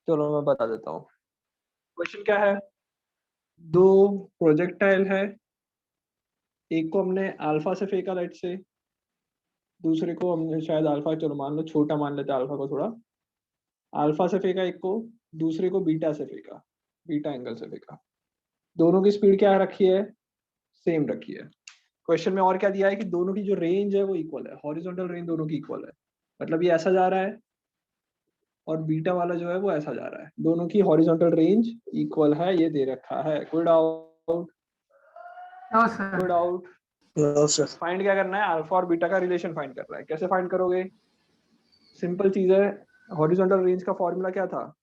चलो मैं बता देता हूँ। क्वेश्चन क्या है, दो प्रोजेक्टाइल है, एक को हमने अल्फा से फेंका लेट से, दूसरे को हमने शायद अल्फा, चलो मान लो छोटा मान लेते हैं अल्फा को थोड़ा, अल्फा से फेंका एक को, दूसरे को बीटा से फेंका, बीटा एंगल से फेंका। दोनों की स्पीड क्या रखी है, सेम रखी है। क्वेश्चन में और क्या दिया है कि दोनों की जो रेंज है वो इक्वल है, हॉरिजॉन्टल रेंज दोनों की इक्वल है, मतलब ये ऐसा जा रहा है और बीटा वाला जो है वो ऐसा जा रहा है, दोनों की हॉरिजॉन्टल रेंज इक्वल है, ये दे रखा है। कोई डाउट? कोई डाउट? No sir. फाइंड क्या करना है, अल्फा और बीटा का रिलेशन फाइंड कर रहा है। कैसे फाइंड करोगे, सिंपल चीज है, हॉरिजॉन्टल रेंज का फॉर्मूला क्या था,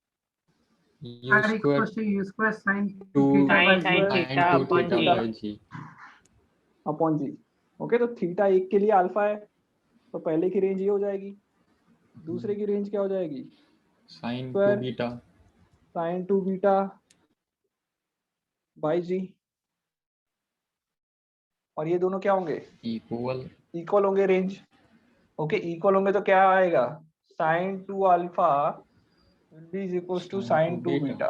u square sin 2 theta sin theta theta upon by g. g। Upon g. Okay, तो थीटा एक के लिए अल्फा है, तो पहले की रेंज ये हो जाएगी, दूसरे की रेंज क्या हो जाएगी, sin 2 square beta sine 2 beta by G. और ये दोनों क्या होंगे, इक्वल। इक्वल होंगे रेंज। ओके, इक्वल होंगे तो क्या आएगा, sine 2 alpha is equals to sine 2 beta.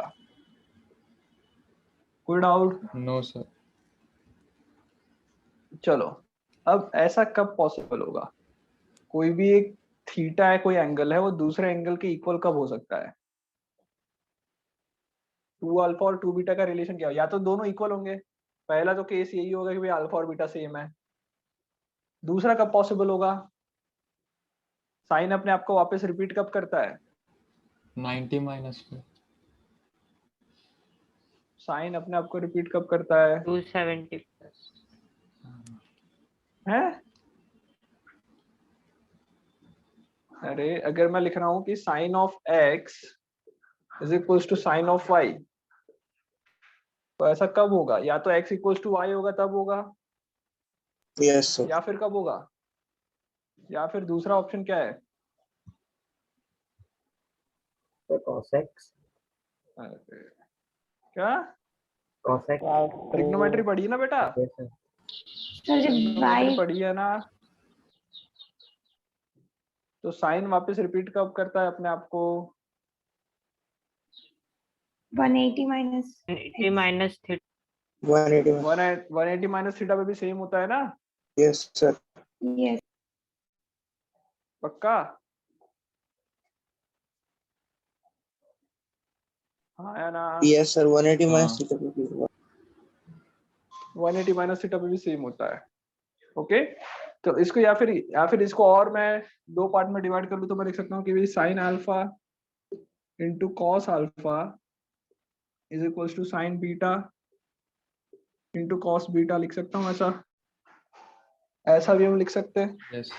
कोई डाउट? No sir. चलो, अब ऐसा कब पॉसिबल होगा, कोई भी एक थीटा है, कोई एंगल है, वो दूसरे एंगल के इक्वल कब हो सकता है, 2 अल्फा और 2 बीटा का रिलेशन क्या हो, या तो दोनों इक्वल होंगे, पहला तो केस यही होगा कि भाई अल्फा और बीटा सेम है। दूसरा कब पॉसिबल होगा, साइन अपने आप को वापस रिपीट कब करता है, 90 माइनस में। साइन अपने आप को रिपीट कब करता है, 270 plus. है? अरे अगर मैं लिख रहा हूं कि sine of x is equals to sine of y, तो ऐसा कब होगा, या तो x इक्वल्स टू वाई होगा तब होगा, यस सर। या फिर कब होगा, या फिर दूसरा ऑप्शन क्या है, cos x। अरे, क्या cos x। ट्रिग्नोमेट्री पढ़ी है ना बेटा, yes sir। ट्रिग्नोमेट्री पढ़ी है ना, तो साइन वापस रिपीट कब करता है अपने आप को, 180 minus 80 minus theta. 180। 180 minus theta पे भी सेम होता है ना, यस सर। yes पक्का? हाँ या ना, यस सर 180 माइनस हाँ। थीटा। 180 माइनस थीटा पे भी सेम होता है। ओके, तो इसको या फिर इसको और मैं दो पार्ट में डिवाइड कर लूं, तो मैं लिख सकता हूँ कि sine alpha into cos alpha is equals to sine beta into cos beta, लिख सकता हूँ ऐसा, ऐसा भी हम लिख सकते हैं। यस।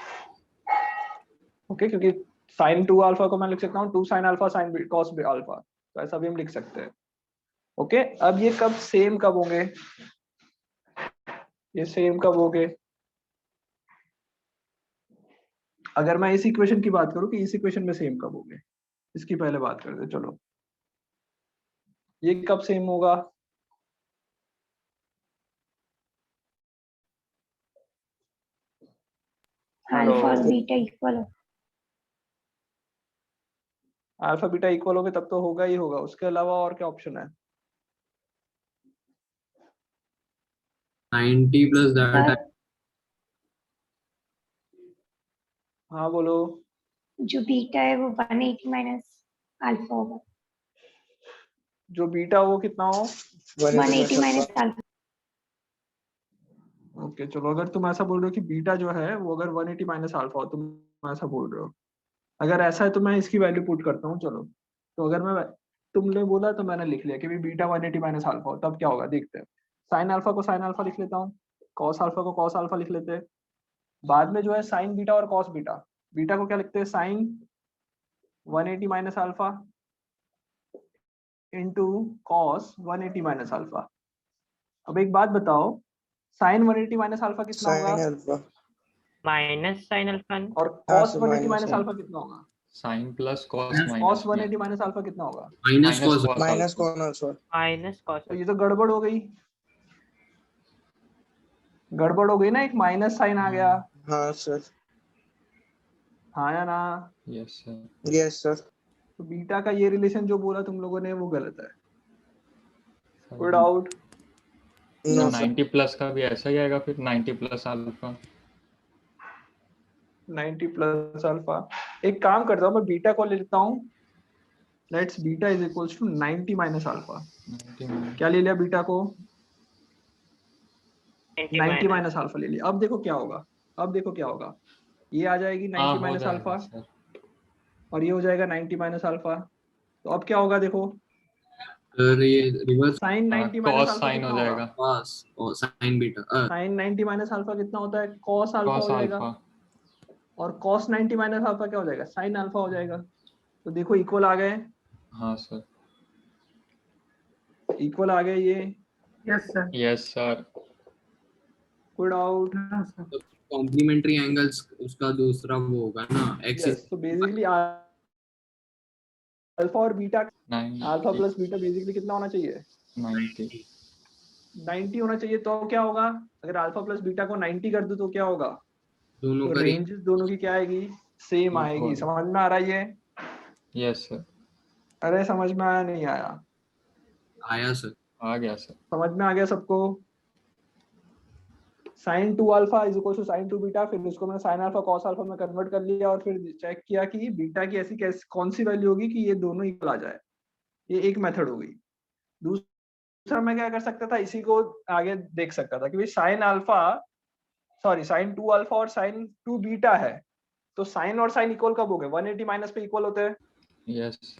ओके, क्योंकि साइन 2 अल्फा को मैं लिख सकता हूँ 2 sine alpha sine cos alpha, तो ऐसा भी हम लिख सकते हैं। ओके, अब ये कब सेम कब होंगे, ये सेम कब होंगे, अगर मैं इस इक्वेशन की बात करूं कि इस इक्वेशन में सेम कब होंगे, इसकी पहले बात करते हैं। चलो, ये कब सेम होगा, alpha और बीटा इक्वल हो, अल्फा बीटा इक्वल होंगे तब तो होगा ही होगा, उसके अलावा और क्या ऑप्शन है, 90 plus that सर हाँ बोलो, जो बीटा है वो 180 minus alpha होगा, जो बीटा वो कितना हो, 180 minus alpha। ओके चलो, अगर तुम ऐसा बोल रहे हो कि बीटा जो है वो अगर 180 माइनस अल्फा हो, तुम ऐसा बोल रहे हो, अगर ऐसा है तो मैं इसकी वैल्यू पुट करता हूँ। चलो, तो अगर मैं, तुमने बोला तो मैंने लिख लिया कि भाई बीटा 180 माइनस अल्फा हो, तब क्या होगा देखते हैं। साइन अल्फा को साइन अल्फा लिख लेता हूँ, कॉस अल्फा को कॉस अल्फा लिख लेते हैं, बाद में जो है साइन बीटा और कॉस बीटा, बीटा को क्या लिखते हैं, sine 180 minus alpha into cos 180 minus alpha. अब एक बात बताओ, साइन 180 माइनस अल्फा कितना होगा, sine alpha Minus sin alpha. और कॉस 180 माइनस अल्फा कितना होगा, sine plus cos cos minus 180 minus alpha कितना होगा, minus cos। Minus cos alpha. Minus cos. तो ये तो गड़बड़ हो गई, गड़बड़ हो गई ना, एक माइनस साइन आ गया, हाँ सर। हाँ या ना, यस सर। Yes sir. तो बीटा का ये रिलेशन जो बोला तुम लोगों ने वो गलत है। कोई sir doubt? No, sir. 90 plus का भी ऐसा ही आएगा फिर 90 प्लस अल्फा। 90 plus alpha. एक काम करता हूँ, मैं बीटा को ले लेता हूँ। Let's beta is equals to 90 minus alpha. 90 क्या ले लिया बीटा को? 90 90 माइनस अल्फा ले लिया। अब देखो क्या होगा, अब देखो क्या होगा, ये आ जाएगी 90 हाँ हो माइनस जाएगा अल्फा सर। और ये हो जाएगा 90 माइनस अल्फा। तो अब क्या होगा देखो, सर ये reverse sine 90 minus cos alpha sine कितना हो होगा? जाएगा। कॉस और sine beta sine 90 minus alpha कितना होता है? कॉस अल्फा कॉस हो जाएगा। अल्फा। और कॉस 90 माइनस अल्फा क्या हो जाएगा? साइन अल्फा हो जाएगा। तो देखो इक्वल आ गए, हाँ सर। इक्वल आ गए ये। Yes sir. Yes sir. कोई doubt? No sir. Complementary angles उसका दूसरा वो होगा ना एक्स यस, तो बेसिकली अल्फा और beta, alpha 90 plus beta basically कितना होना चाहिए? 90 90 होना चाहिए। तो क्या होगा अगर अल्फा प्लस बीटा को 90 कर दूं तो क्या होगा? दोनों तो का रेंजेस दोनों की क्या आएगी? सेम आएगी। Equal. समझ में आ रहा है ये? Yes sir. अरे समझ में आया नहीं आया? आया सर। आ गया सर। समझ में आ गया सबको? Sine 2 alpha is equal to sine 2 beta, फिर उसको मैंने साइन अल्फा कॉस अल्फा में कन्वर्ट कर लिया और फिर चेक किया कि बीटा की ऐसी कैसी कौन सी वैल्यू होगी कि ये दोनों इक्वल आ जाए। ये एक मेथड हो गई। दूसरा मैं क्या कर सकता था, इसी को आगे देख सकता था कि भाई sine alpha, sorry sine 2 alpha और साइन 2 बीटा है, तो साइन और साइन इक्वल कब हो गए? 180 माइनस पे इक्वल होते हैं। यस।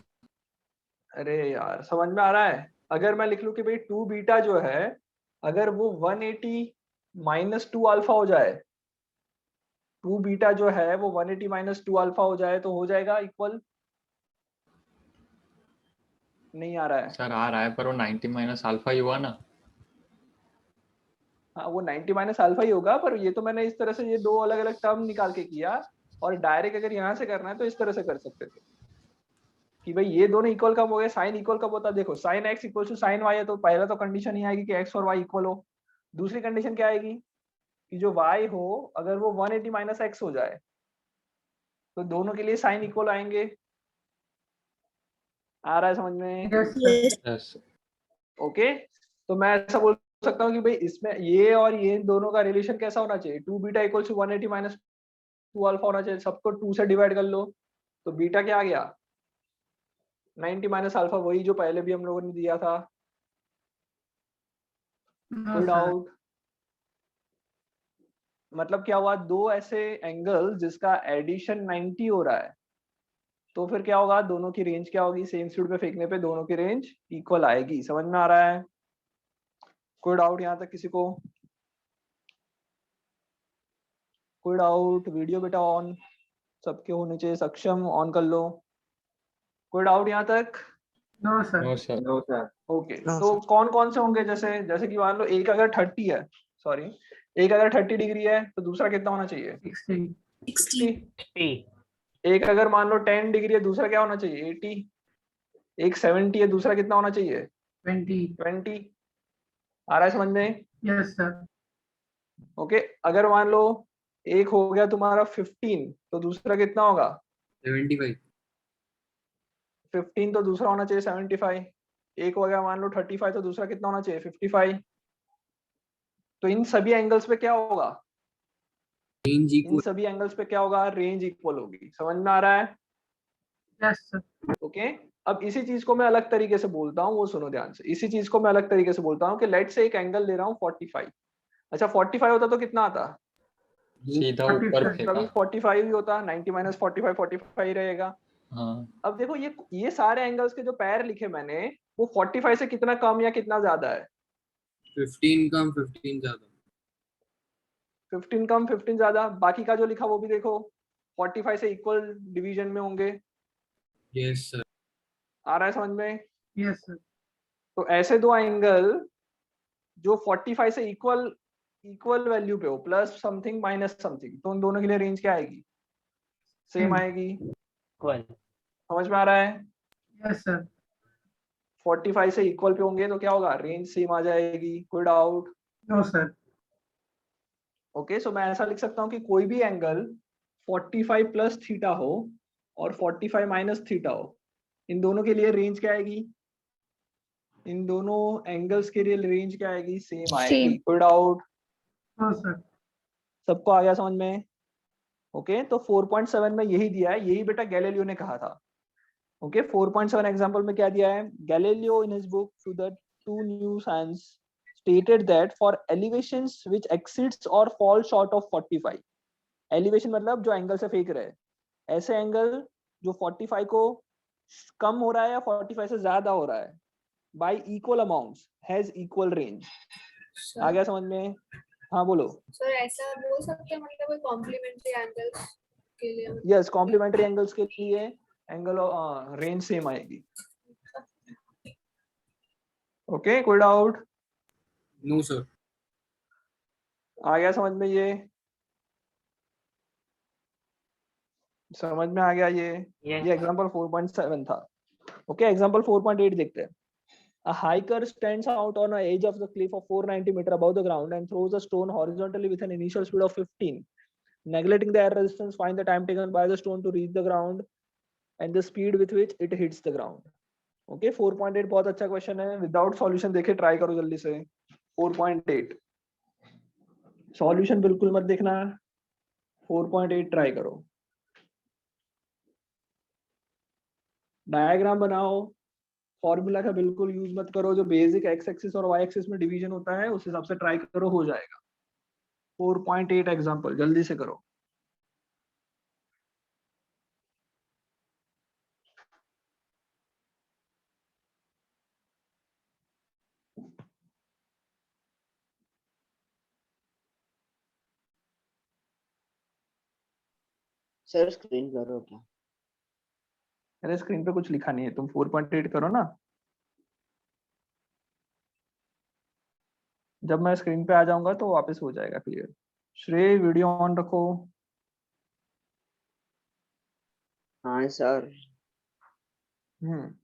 अरे यार समझ में आ रहा है? अगर मैं लिख लूं कि भाई 2 बीटा जो है अगर वो 180 माइनस 2 अल्फा हो जाए, 2 बीटा जो है वो 180 माइनस 2 अल्फा हो जाए तो हो जाएगा इक्वल। नहीं आ रहा है? सर आ रहा है पर वो 90 माइनस अल्फा ही हुआ ना। हाँ वो 90 माइनस अल्फा ही होगा, पर ये तो मैंने इस तरह से ये दो अलग अलग टर्म निकाल के किया, और डायरेक्ट अगर यहाँ से करना है तो इस तरह से कर सकते थे कि भाई ये दोनों इक्वल कब हो गए, साइन इक्वल कब होता है? देखो sine x equal to sine y है, तो पहला तो कंडीशन ही आएगी कि एक्स और वाई इक्वल हो। दूसरी कंडीशन क्या आएगी कि जो वाई हो अगर वो 180 माइनस एक्स हो जाए, तो दोनों के लिए साइन इक्वल आएंगे। आ रहा है समझ में? यस। ओके, तो मैं ऐसा बोल सकता हूँ कि भाई इसमें ये और ये दोनों का रिलेशन कैसा होना चाहिए? 2 beta equal to 180 minus 2 alpha होना चाहिए। सबको 2 से डिवाइड कर लो, तो बीटा क्या आ गया? 90 माइनस अल्फा, वही जो पहले भी हम लोगों ने दिया था। नो कोई सर। डाउट? मतलब क्या हुआ, दो ऐसे एंगल जिसका एडिशन 90 हो रहा है, तो फिर क्या होगा, दोनों की रेंज क्या होगी? सेम स्पीड पे फेंकने पे दोनों की रेंज इक्वल आएगी। समझ में आ रहा है? कोई डाउट यहाँ तक किसी को? कोई डाउट? वीडियो बेटा ऑन सबके होने चाहिए, सक्षम, ऑन कर लो। कोई डाउट यहाँ तक? No sir. No sir. No sir. Okay, No, तो कौन कौन से होंगे? जैसे जैसे कि मान लो एक अगर 30 है, सॉरी एक अगर 30 डिग्री है तो दूसरा कितना होना चाहिए? 60। 60। 60 एक अगर मान लो 10 डिग्री है, दूसरा क्या होना चाहिए? 80। एक 70 है, दूसरा कितना होना चाहिए? 20। 20। आ रहा है समझ में? Yes sir. ओके, अगर मान लो एक हो गया तुम्हारा 15, तो दूसरा कितना होगा? 75 15 तो दूसरा होना चाहिए 75। एक हो गया मान लो 35, तो दूसरा कितना होना चाहिए? 55। तो इन सभी एंगल्स पे क्या होगा? रेंज इन इक्वल सभी एंगल्स पे क्या होगा? रेंज इक्वल होगी। समझ में आ रहा है? Yes sir. ओके, अब इसी चीज को मैं अलग तरीके से बोलता हूँ, वो सुनो ध्यान से। इसी चीज को मैं अलग तरीके से बोलता हूँ कि लेट से एक एंगल ले रहा हूँ 45। अच्छा 45 होता तो कितना आता? सीधा ऊपर 45 फेंका। तभी 45 ही होता। 90 माइनस 45 45 ही रहेगा। हाँ अब देखो ये सारे एंगल्स के जो पैर लिखे मैंने, वो 45 से कितना कम या कितना ज्यादा है? 15 कम 15 ज्यादा। 15 कम 15 ज्यादा। बाकी का जो लिखा वो भी देखो 45 से इक्वल डिवीजन में होंगे। Yes sir. आ रहा है समझ में? Yes sir. तो ऐसे दो एंगल जो 45 से इक्वल वैल्यू पे हो, प्लस समथिंग माइनस समथिंग, तो उन दोनों के लिए रेंज क्या आएगी? सेम आएगी। इक्वल। समझ में आ रहा है? Yes sir. 45 से इक्वल पे होंगे तो क्या होगा? रेंज सेम आ जाएगी। कोई doubt? No sir. Okay, so मैं ऐसा लिख सकता हूँ कि कोई भी एंगल 45 प्लस थीटा हो और 45 माइनस थीटा हो, इन दोनों के लिए रेंज क्या आएगी? इन दोनों एंगल्स के लिए रेंज क्या आएगी? सेम आएगी। Same. कोई डाउट? No sir. सबको आ गया समझ में? ओके तो 4.7 में यही दिया है, यही बेटा गैलीलियो ने कहा था। ओके 4.7 एग्जांपल में क्या दिया है? Galileo in his book to the two new science stated that for elevations which exceeds or fall short of 45, elevation मतलब जो एंगल से फेंक रहे हैं, ऐसे एंगल जो 45 को कम हो रहा है या 45 से ज्यादा हो रहा है, by equal amounts has equal range। आ गया समझ में? हाँ बोलो। सर ऐसा बोल सकते हैं मतलब कोई कॉम्प्लीमेंट्री एंगल्स के लिए यस कॉम्प्लीमेंट्री एंगल्स के लिए एंगल रेंज सेम आएगी। ओके कोई डाउट? No sir. आ गया समझ में? ये समझ में आ गया ये? Yes. ये एग्जांपल 4.7 था। ओके एग्जांपल 4.8 देखते हैं। A hiker stands out on the edge of the cliff of 490 meter above the ground and throws a stone horizontally with an initial speed of 15. Neglecting the air resistance, find the time taken by the stone to reach the ground and the speed with which it hits the ground. Okay, 4.8 बहुत अच्छा question है। Without solution देखे try करो जल्दी से। 4.8 solution बिल्कुल मत देखना, 4.8 ट्राई करो। डायग्राम बनाओ, फॉर्मूला का बिल्कुल यूज मत करो, जो बेसिक एक्स एक्सिस और वाई एक्सिस में डिवीजन होता है उस हिसाब से ट्राई करो, हो जाएगा। 4.8 एग्जांपल जल्दी से करो। सर स्क्रीन करो क्या? अरे स्क्रीन पे कुछ लिखा नहीं है, तुम 4.8 करो ना। जब मैं स्क्रीन पे आ जाऊंगा तो वापस हो जाएगा क्लियर। श्रेय वीडियो ऑन रखो। हाँ सर। हम्म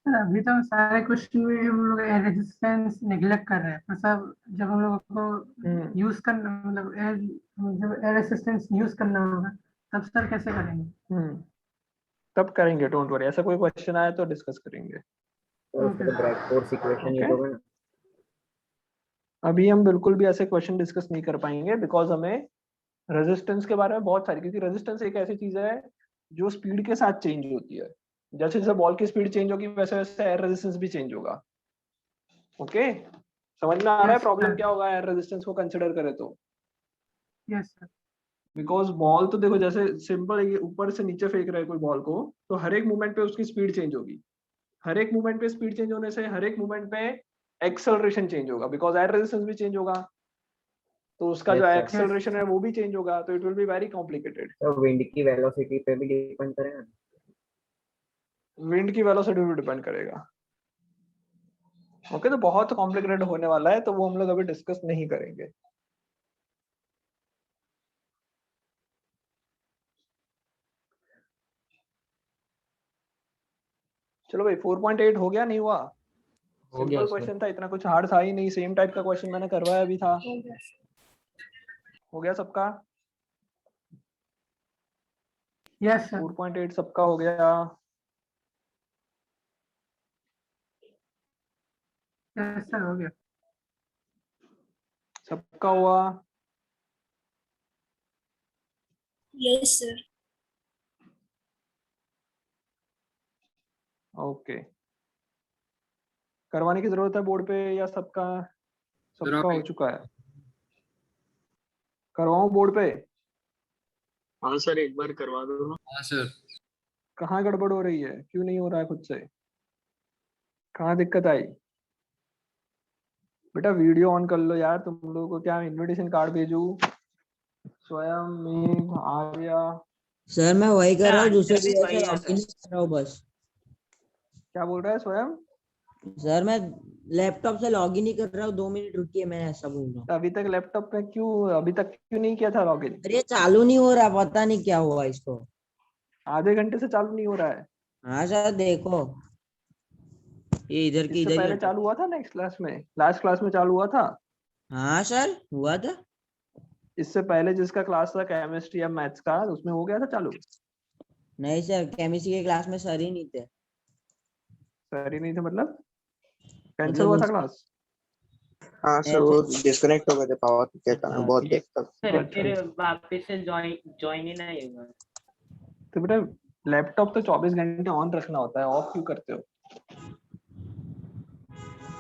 सर अभी तो सारे क्वेश्चन में हम लोग एयर रेजिस्टेंस नेग्लेक्ट कर रहे हैं, पर सब जब हम लोग को यूज करना मतलब जब एयर रेजिस्टेंस यूज करना होगा तब सर कैसे करेंगे? तब करेंगे, डोंट वरी। ऐसा कोई क्वेश्चन आया तो डिस्कस करेंगे। तो उसका तो ब्रैकेट फोर्स इक्वेशन यूज होगा ना। अभी हम बिल्कुल भी ऐसे क्वेश्चन डिस्कस नहीं कर पाएंगे बिकॉज हमें रेजिस्टेंस के बारे में बहुत सारी, क्योंकि रेजिस्टेंस एक ऐसी चीज है जो स्पीड के साथ चेंज होती है। जैसे जैसे बॉल की स्पीड चेंज होगी वैसे वैसे एयर रेजिस्टेंस भी चेंज होगा। ओके समझ में आ रहा है Yes, प्रॉब्लम sir. क्या होगा एयर रेजिस्टेंस को कंसिडर करें तो? Yes sir. बिकॉज बॉल तो देखो जैसे सिंपल ये ऊपर से नीचे फेंक रहे हैं कोई बॉल को, तो हर एक मूवमेंट पे उसकी स्पीड चेंज होगी। हर एक मूवमेंट पे स्पीड चेंज होने से हर एक मूवमेंट पे एक्सेलरेशन चेंज होगा, बिकॉज एयर रेजिस्टेंस भी चेंज होगा, तो उसका Yes, जो sir. एक्सेलरेशन है वो भी चेंज होगा, तो it will be very complicated. तो विंड की वेलोसिटी पे भी डिपेंड करेगा। विंड की वेलोसिटी भी डिपेंड करेगा। ओके तो बहुत कॉम्प्लिकेटेड होने वाला है, तो वो हम लोग अभी डिस्कस नहीं करेंगे। चलो भाई 4.8 हो गया नहीं हुआ? हो गया सिंपल सर। क्वेश्चन था, इतना कुछ हार्ड था ही नहीं, सेम टाइप का क्वेश्चन मैंने करवाया भी था। हो गया सबका? Yes sir. 4.8 सबका हो गया? यस सर हो गया। सबका हुआ? Yes sir. ओके करवाने की जरूरत है बोर्ड पे या सबका? सबका हो चुका है? करवाऊं बोर्ड पे? हाँ सर एक बार करवा दो ना। हाँ सर। कहाँ गड़बड़ हो रही है, क्यों नहीं हो रहा है खुद से, कहाँ दिक्कत आई? बेटा वीडियो ऑन कर लो यार, तुम लोगों को क्या इनविटेशन कार्ड भेजू? स्वयं, मेघ, आर्या, सर मैं वही कर रहा हूँ, दूसरे आंसर भी डिवाइस वही से आता लॉगिन कर रहा हूँ बस। क्या बोल रहा है स्वयं? सर मैं लैपटॉप से लॉगिन ही कर रहा हूँ, 2 मिनट रुकिए, मैं ऐसा बोल रहा हूँ। अभी तक लैपटॉप पे क्यों, अभी तक क्यों नहीं किया था लॉगिन? अरे चालू नहीं हो रहा, पता नहीं क्या हुआ इसको। आधे घंटे से चालू नहीं हो रहा है। हाँ सर देखो, ये इधर की इससे इधर ही पहले अटक। चालू हुआ था नेक्स्ट क्लास में, लास्ट क्लास में चालू हुआ था। हाँ सर हुआ था। इससे पहले जिसका क्लास था केमिस्ट्री या मैथ्स का, उसमें हो गया था चालू? नहीं सर, केमिस्ट्री के क्लास में सर ही नहीं थे। सर ही नहीं थे मतलब कैंसिल मतलब हुआ था उस- क्लास? हाँ सर वो डिस्कनेक्ट हो गए थे पावर के कारण हाँ, बहुत देर तक। सर अच्छा। फिर वापस से ज्वाइन ही नहीं हुआ। तो बेटा लैपटॉप तो 24 घंटे ऑन रखना होता है, ऑफ क्यों करते हो?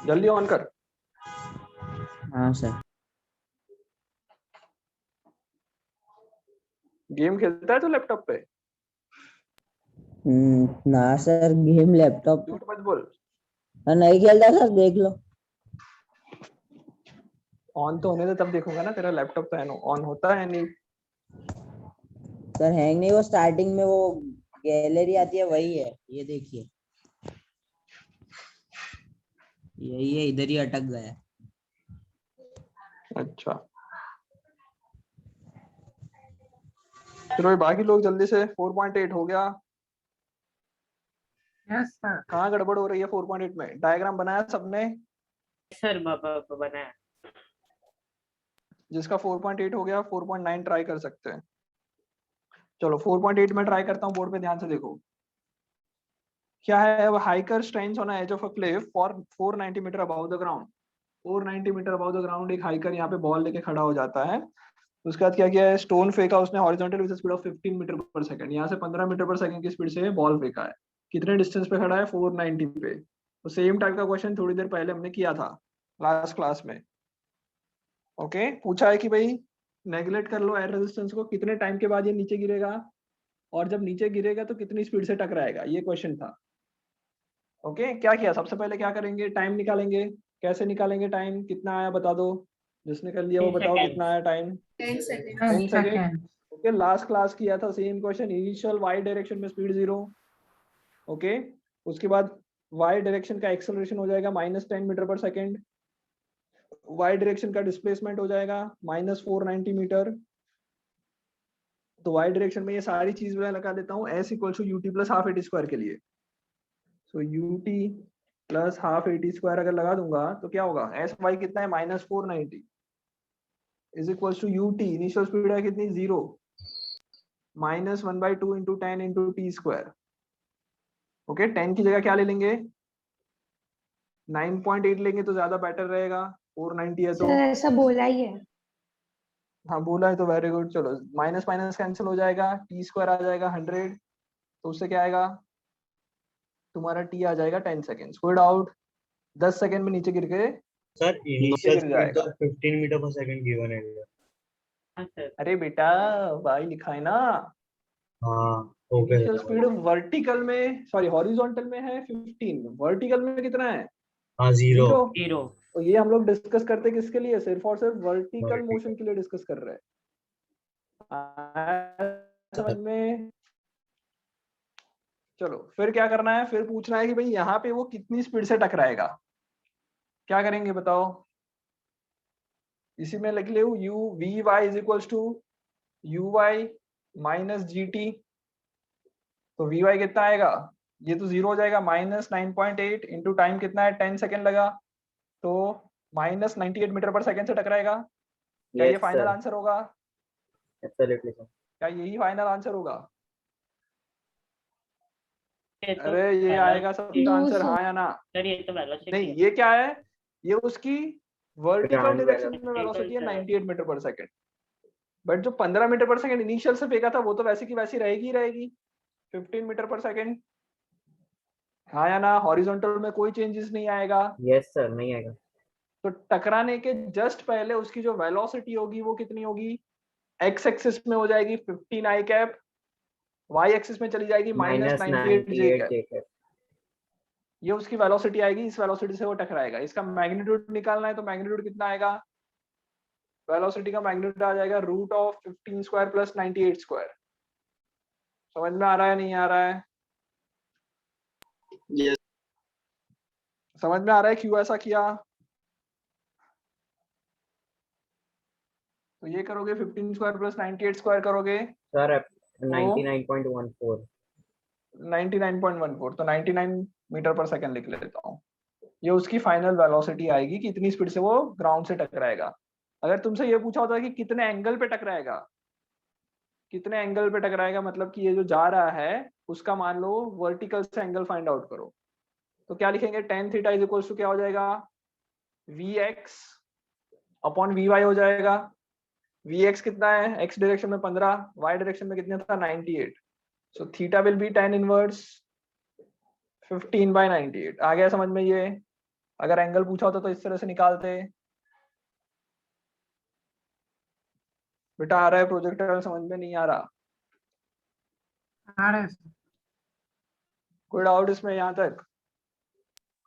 जल्दी ऑन कर। हाँ सर। गेम खेलता है तो लैपटॉप पे? ना सर, गेम लैपटॉप झूठ मत बोल। नहीं खेलता सर, देख लो। ऑन तो होने दे तब देखूंगा ना, तेरा लैपटॉप तो है ऑन होता है नहीं। सर हैंग नहीं, वो स्टार्टिंग में वो गैलरी आती है वही है, ये देखिए यही है, इधर ही अटक गया। अच्छा चलो ये बाकी लोग जल्दी से। 4.8 हो गया। Yes sir. कहाँ गड़बड़ हो रही है 4.8 में? डायग्राम बनाया सबने? सर बनाया। जिसका 4.8 हो गया 4.9 ट्राई कर सकते हैं। चलो 4.8 में ट्राई करता हूँ, बोर्ड पे ध्यान से देखो क्या है। अब hiker stands on edge of a cliff for 490 meter above the ground. 490 meter above the ground एक हाइकर यहाँ पे बॉल लेके खड़ा हो जाता है। उसके बाद क्या किया है, स्टोन फेंका उसने horizontal with speed of 15 meter per second. यहाँ से 15 मीटर पर सेकंड की स्पीड से बॉल फेंका है। कितने डिस्टेंस पे खड़ा है? 490 पे। तो सेम टाइप का क्वेश्चन थोड़ी देर पहले हमने किया था लास्ट क्लास में। ओके पूछा है कि भाई नेगलेक्ट कर लो एयर रेजिस्टेंस को, कितने टाइम के बाद ये नीचे गिरेगा, और जब नीचे गिरेगा तो कितनी स्पीड से टकराएगा, ये क्वेश्चन था। ओके क्या किया, सबसे पहले क्या करेंगे, टाइम निकालेंगे। कैसे निकालेंगे टाइम, कितना आया बता दो, जिसने कर लिया वो 10 बताओ seconds. कितना आया time? 10 seconds. 10 second. Second. Okay last class किया था same question, initial y direction में स्पीड 0। ओके उसके बाद वाई डायरेक्शन का एक्सेलरेशन हो जाएगा -10 metre per second. Y direction का डिस्प्लेसमेंट हो जाएगा -490 मीटर। तो वाई डायरेक्शन में ये सारी चीज मैं लगा देता हूँ, s equal to u t plus half a t square के लिए। So u t plus half a t square अगर लगा दूंगा तो क्या होगा, एस वाई कितना है -490 is equal to u t initial speed है कितनी 0 -1/2 into 10 into t square. Okay 10 की जगह क्या ले लेंगे, 9.8 लेंगे तो ज्यादा बेटर रहेगा, 490 है तो। सर ऐसा बोला ही है। हाँ बोला है तो वेरी गुड। चलो माइनस माइनस कैंसिल हो जाएगा, टी स्क्वायर आ जाएगा 100, तो उससे क्या आएगा तुम्हारा टी आ जाएगा 10 सेकेंड। कोई डाउट? 10 सेकेंड में नीचे गिर के सर नीचे इनिशियल गिर स्पीड जाएगा। तो 15 मीटर पर सेकंड गिवन है। हाँ सर। अरे बेटा भाई लिखा है ना, हाँ ओके इनिशियल स्पीड वर्टिकल में सॉरी हॉरिजॉन्टल में है 15, वर्टिकल में कितना है हाँ 0 0। 0. तो ये हम लोग डिस्कस करते किसके लिए, सिर्फ और सिर्फ वर्टिकल Vertical. मोशन के लिए डिस्कस कर रहे हैं समझ में। चलो फिर क्या करना है, फिर पूछना है कि भाई यहाँ पे वो कितनी स्पीड से टकराएगा। क्या करेंगे बताओ, इसी में लिख ले u v y is equal to u y minus g t. तो वी वाई कितना आएगा, ये तो 0 हो जाएगा, -9.8 इंटू टाइम कितना है 10 सेकेंड लगा, तो -98 मीटर पर सेकेंड से टकराएगा। क्या ये फाइनल आंसर होगा? Absolutely sir. क्या यही फाइनल आंसर होगा? ये तो अरे ये आएगा सबका No, आंसर, sir. हाँ या ना? सर ये तो वेलोसिटी नहीं ये क्या है, ये उसकी वर्टिकल Ground डायरेक्शन में velocity. वेलोसिटी है 98 मीटर पर सेकंड। बट जो 15 मीटर पर सेकंड इनिशियल से फेंका था वो तो वैसी की वैसी रहेगी ही रहेगी 15 मीटर पर सेकंड, हाँ या ना? हॉरिजॉन्टल में कोई चेंजेस नहीं आएगा। यस सर, नहीं आएगा। तो टकराने के जस्ट पहले उसकी जो वेलोसिटी होगी वो कितनी होगी, एक्स एक्सिस में हो जाएगी 15 आई कैप, वाई एक्सिस में चली जाएगी माइनस -98 जे 98 कैप। जे कैप। ये उसकी वेलोसिटी आएगी, इस वेलोसिटी से वो टकराएगा। इसका मैग्नीट्यूड निकालना है तो मैग्नीट्यूड कितना आएगा, वेलोसिटी का मैग्नीट्यूड आ जाएगा √15² + 98²। समझ में आ रहा है नहीं आ रहा है? यस समझ में आ रहा है क्यों ऐसा किया? तो ये करोगे 15² + 98² करोगे सर तो 99.14। 99.14, तो 99 मीटर पर सेकंड लिख लेता हूँ। ये उसकी फाइनल वेलोसिटी आएगी कि इतनी स्पीड से वो ग्राउंड से टकराएगा। अगर तुमसे ये पूछा होता कि कितने एंगल पे टकराएगा, कितने एंगल पे टकराएगा मतलब कि ये जो जा रहा है उसका मान लो वर्टिकल से एंगल फाइंड आउट करो, तो क्या लिखेंगे, tan theta is equal to क्या हो जाएगा, Vx अपॉन Vy हो जाएगा। Vx कितना है, x डायरेक्शन में 15, y डायरेक्शन में कितना था 98, so theta will be tan inverse 15/98। आ गया समझ में ये? अगर एंगल पूछा होता तो इस तरह से निकालते। बेटा आ रहा है प्रोजेक्टर, समझ में नहीं आ रहा? आ रहा है सर। कोई डाउट इसमें यहाँ तक?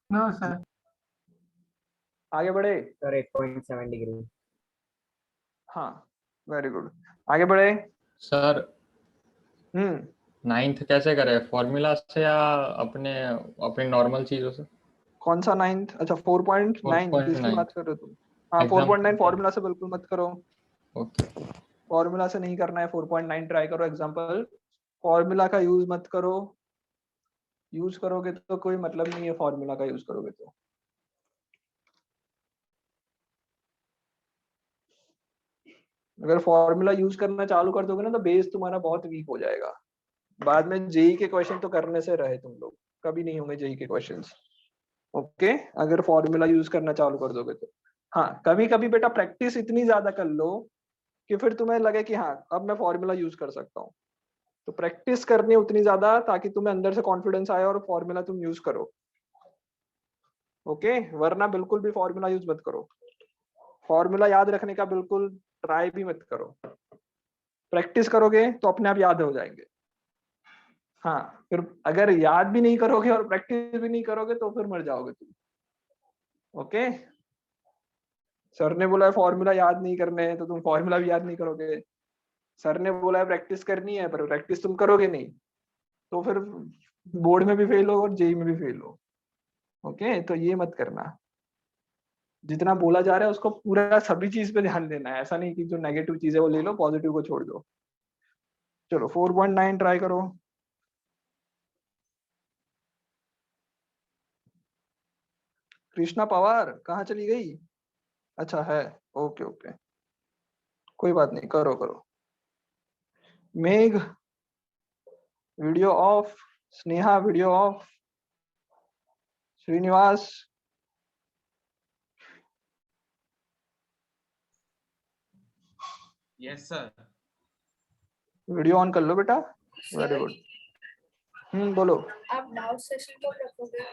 No sir. आगे बढ़े। Sir 8.7 degree. हाँ वेरी गुड, आगे बढ़े। सर 9th कैसे करें, फॉर्मूला से या अपने अपनी नॉर्मल चीजों से? कौन सा 9th? अच्छा 4.9 किसकी बात कर रहे हो तुम? हाँ 4.9 फॉर्मूला से बिल्कुल मत करो। ओके फॉर्मूला से नहीं करना है, 4.9 ट्राई करो। एग्जांपल फॉर्मूला का यूज मत करो, यूज करोगे तो कोई मतलब नहीं है फॉर्मूला का यूज करोगे तो। अगर फॉर्मूला यूज करना चालू कर दोगे ना तो बेस तुम्हारा बहुत वीक हो जाएगा। बाद में जेई के क्वेश्चन तो करने से रहे तुम लोग, कभी नहीं होंगे जेई के क्वेश्चंस। ओके अगर फॉर्मूला यूज करना चालू कर दोगे तो। हाँ कभी कभी बेटा प्रैक्टिस इतनी ज्यादा कर लो कि फिर तुम्हें लगे कि हाँ अब मैं फॉर्मूला यूज कर सकता हूँ। तो प्रैक्टिस करनी है उतनी ज्यादा ताकि तुम्हें अंदर से कॉन्फिडेंस आए और फॉर्मूला तुम यूज करो। ओके वरना बिल्कुल भी फॉर्मूला यूज मत करो, फॉर्मूला याद रखने का बिल्कुल ट्राई भी मत करो। प्रैक्टिस करोगे तो अपने आप याद हो जाएंगे। हाँ फिर अगर याद भी नहीं करोगे और प्रैक्टिस भी नहीं करोगे तो फिर मर जाओगे तुम। ओके सर ने बोला है फॉर्मूला याद नहीं करने हैं तो तुम फॉर्मूला भी याद नहीं करोगे। सर ने बोला है प्रैक्टिस करनी है पर प्रैक्टिस तुम करोगे नहीं तो फिर बोर्ड में भी फेल हो और जेई में भी फेल हो। ओके तो ये मत करना, जितना बोला जा रहा है उसको पूरा सभी चीज पे ध्यान देना है। ऐसा नहीं कि जो नेगेटिव चीज है वो ले लो, पॉजिटिव को छोड़ दो। चलो 4.9 ट्राई करो। कृष्णा पवार कहाँ चली गई? अच्छा है, ओके ओके कोई बात नहीं, करो करो। Megh video off, Sneha video off, Srinivas yes sir. Video on कर लो बेटा। Very good. बोलो। आप डाउट सेशन कब रखोगे?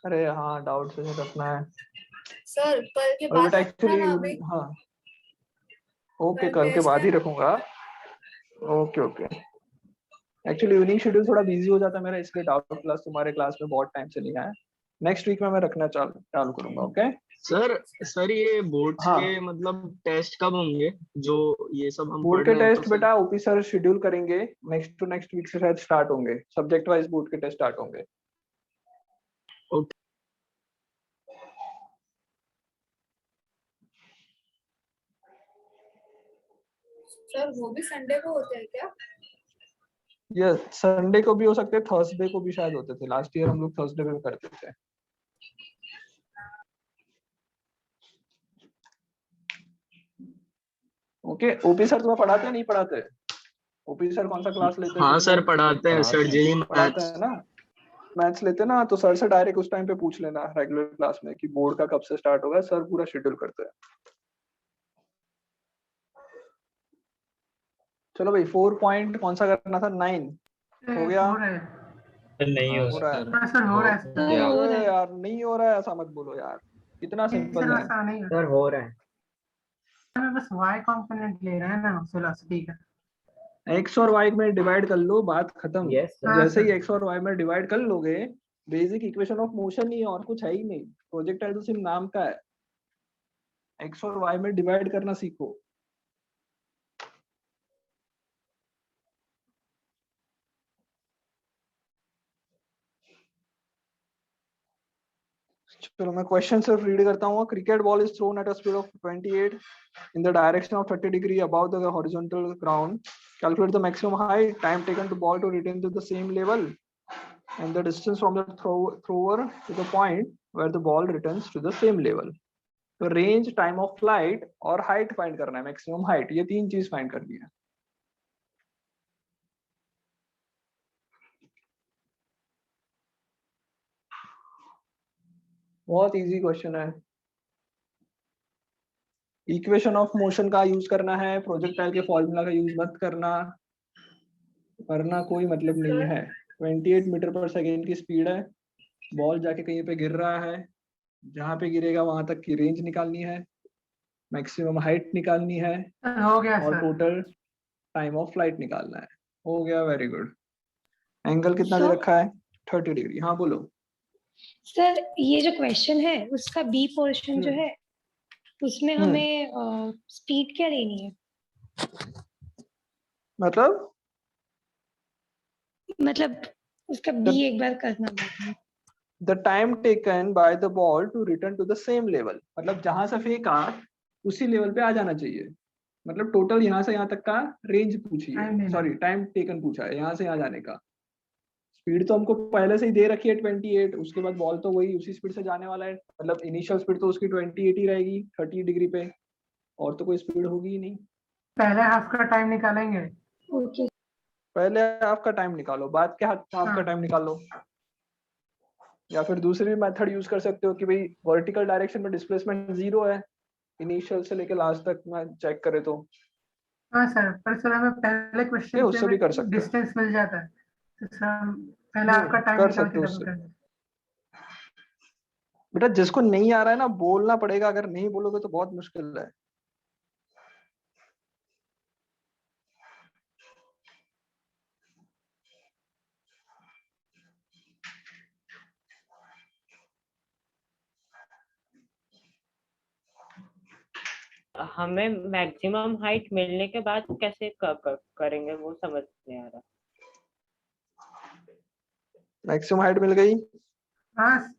अरे हाँ डाउट सेशन रखना है सर कल के और बाद बेटा रखना ना अभी। एक्चुअली हाँ ओके कल कल के बाद ही रखूंगा। Okay okay actually evening schedule थोड़ा बिजी हो जाता है मेरा, इसलिए डाउट क्लास तुम्हारे क्लास में बहुत टाइम से नहीं आया। नेक्स्ट वीक में मैं रखना चालू करूंगा। ओके सर ये बोर्ड्स हाँ के मतलब टेस्ट कब होंगे, जो ये सब हम बोर्ड पढ़ के रहे हो टेस्ट तो बेटा ओपी सर शेड्यूल करेंगे, नेक्स्ट टू नेक्स्ट वीक से शायद स्टार्ट होंगे, सब्जेक्ट वाइज बोर्ड के टेस्ट स्टार्ट होंगे। ओके सर वो भी संडे को होते हैं क्या? ये संडे को भी हो सकते हैं, थर्सडे को भी शायद होते थे। लास्ट ईयर हम लोग थर्सडे पे करते थे। ओके ओपी सर तुम्हें पढ़ाते हैं नहीं पढ़ाते? ओपी सर कौन सा क्लास लेते हैं हाँ तुमसे? सर पढ़ाते हैं सर, जेई पढ़ाते मैथ्स। हैं ना, मैथ्स लेते हैं ना, तो सर से डायरेक्ट उस टाइम पे पूछ लेना रेगुलर क्लास में कि बोर्ड का कब से स्टार्ट होगा, सर पूरा शेड्यूल करते हैं। चलो भाई 4 पॉइंट कौन सा करना था? 9 हो गया? हो रहा है नहीं हो रहा है हाँ, सर हो रहा है सर। अरे यार नहीं हो रहा है ऐसा मत बोलो यार, कितना नहीं, सिंपल सर है। वैसा नहीं है। सर हो रहा है। हमें बस y कंपोनेंट ले रहा है ना उस वेलोसिटी का। x और y में डिवाइड कर लो, बात खत्म। Yes, sir. जैसे ही हाँ, x और y में डिवाइड कर लोगे, बेसिक इक्वेशन ऑफ मोशन ही है, और कुछ है ही नहीं। प्रोजेक्टाइल तो सिर्फ नाम का है। x और y में डिवाइड करना सीखो। चलो मैं क्वेश्चन सिर्फ रीड करता हूँ। Cricket ball is throne at a speed of 28 in the direction of 30 degree above the horizontal ground. Calculate the maximum height, time taken to ball to return to the same level, and the distance from the thrower to the point where the ball returns to the same level. तो range, time of flight और height find करना है, maximum height, ये तीन चीज find करनी है। बहुत इजी क्वेश्चन है। इक्वेशन ऑफ मोशन का यूज करना है, प्रोजेक्टाइल के फॉर्मूला का यूज मत करना, वरना कोई मतलब नहीं है। 28 मीटर पर सेकेंड की स्पीड है, बॉल जाके कहीं पे गिर रहा है, जहां पे गिरेगा वहां तक की रेंज निकालनी है, मैक्सिमम हाइट निकालनी है, हो गया और sir. Total time of flight निकालना है। हो गया, वेरी गुड। एंगल कितना दे So- रखा है? 30 डिग्री। हाँ बोलो। सर ये जो क्वेश्चन है उसका बी पोर्शन जो है उसमें हमें स्पीड क्या लेनी है? मतलब उसका बी एक बार करना बाकी। The time taken by the ball to return to the same level, मतलब जहां से फेंका उसी लेवल पे आ जाना चाहिए। मतलब टोटल यहाँ से यहाँ तक का रेंज पूछी है, सॉरी टाइम टेकन पूछा है, यहाँ से यहाँ जाने का। स्पीड तो हमको पहले से ही दे रखी है 28, उसके बाद बॉल तो वही उसी स्पीड से जाने वाला है, मतलब इनिशियल स्पीड तो उसकी 28 ही रहेगी 30 डिग्री पे, और तो कोई स्पीड होगी ही नहीं। पहले हाफ का टाइम निकालेंगे। ओके। पहले हाफ का टाइम निकालो, बाद के हाफ का टाइम निकालो, या फिर दूसरी मेथड यूज कर सकते हो कि भाई वर्टिकल डायरेक्शन में डिस्प्लेसमेंट 0 है, इनिशियल से लेके लास्ट तक मैं चेक करे तो। हाँ सर, पर सर हमें पहले क्वेश्चन उससे भी कर सकते हो। डिस्टेंस मिल जाता है, तो सर हम पहले आपका टाइम कर निकाल सकते हो के उससे। डबल कर। बेटा जिसको नहीं आ रहा है ना, बोलना पड़ेगा, अगर नहीं बोलोगे तो बहुत मुश्किल है। हमें मैक्सिमम हाइट मिलने के बाद कैसे करेंगे वो समझ नहीं आ रहा। मैक्सिमम हाइट मिल गई, हाँ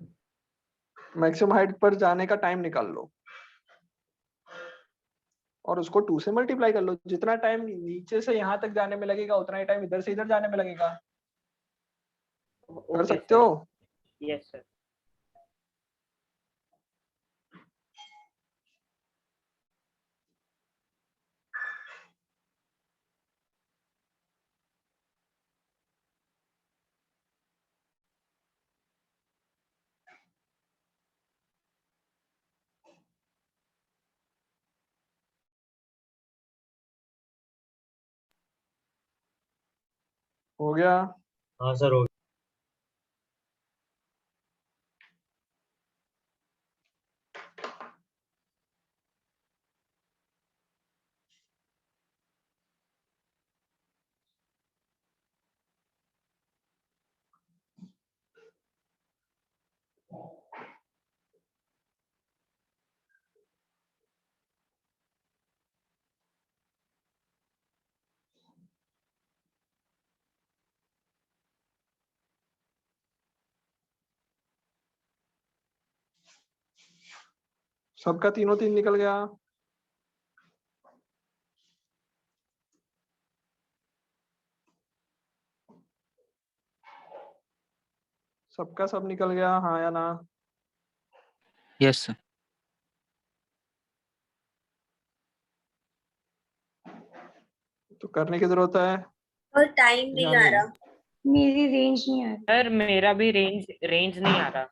मैक्सिमम हाइट पर जाने का टाइम निकाल लो और उसको 2 से मल्टीप्लाई कर लो। जितना टाइम नीचे से यहाँ तक जाने में लगेगा उतना ही टाइम इधर से इधर जाने में लगेगा। कर सकते हो? Yes sir. हो गया? हाँ सर, हो सबका 3 निकल गया। सबका सब निकल गया, हाँ या ना? Yes sir. तो करने की जरूरत है। और टाइम नहीं आ रहा। मेरी रेंज नहीं आ रही। सर मेरा भी रेंज नहीं आ रहा।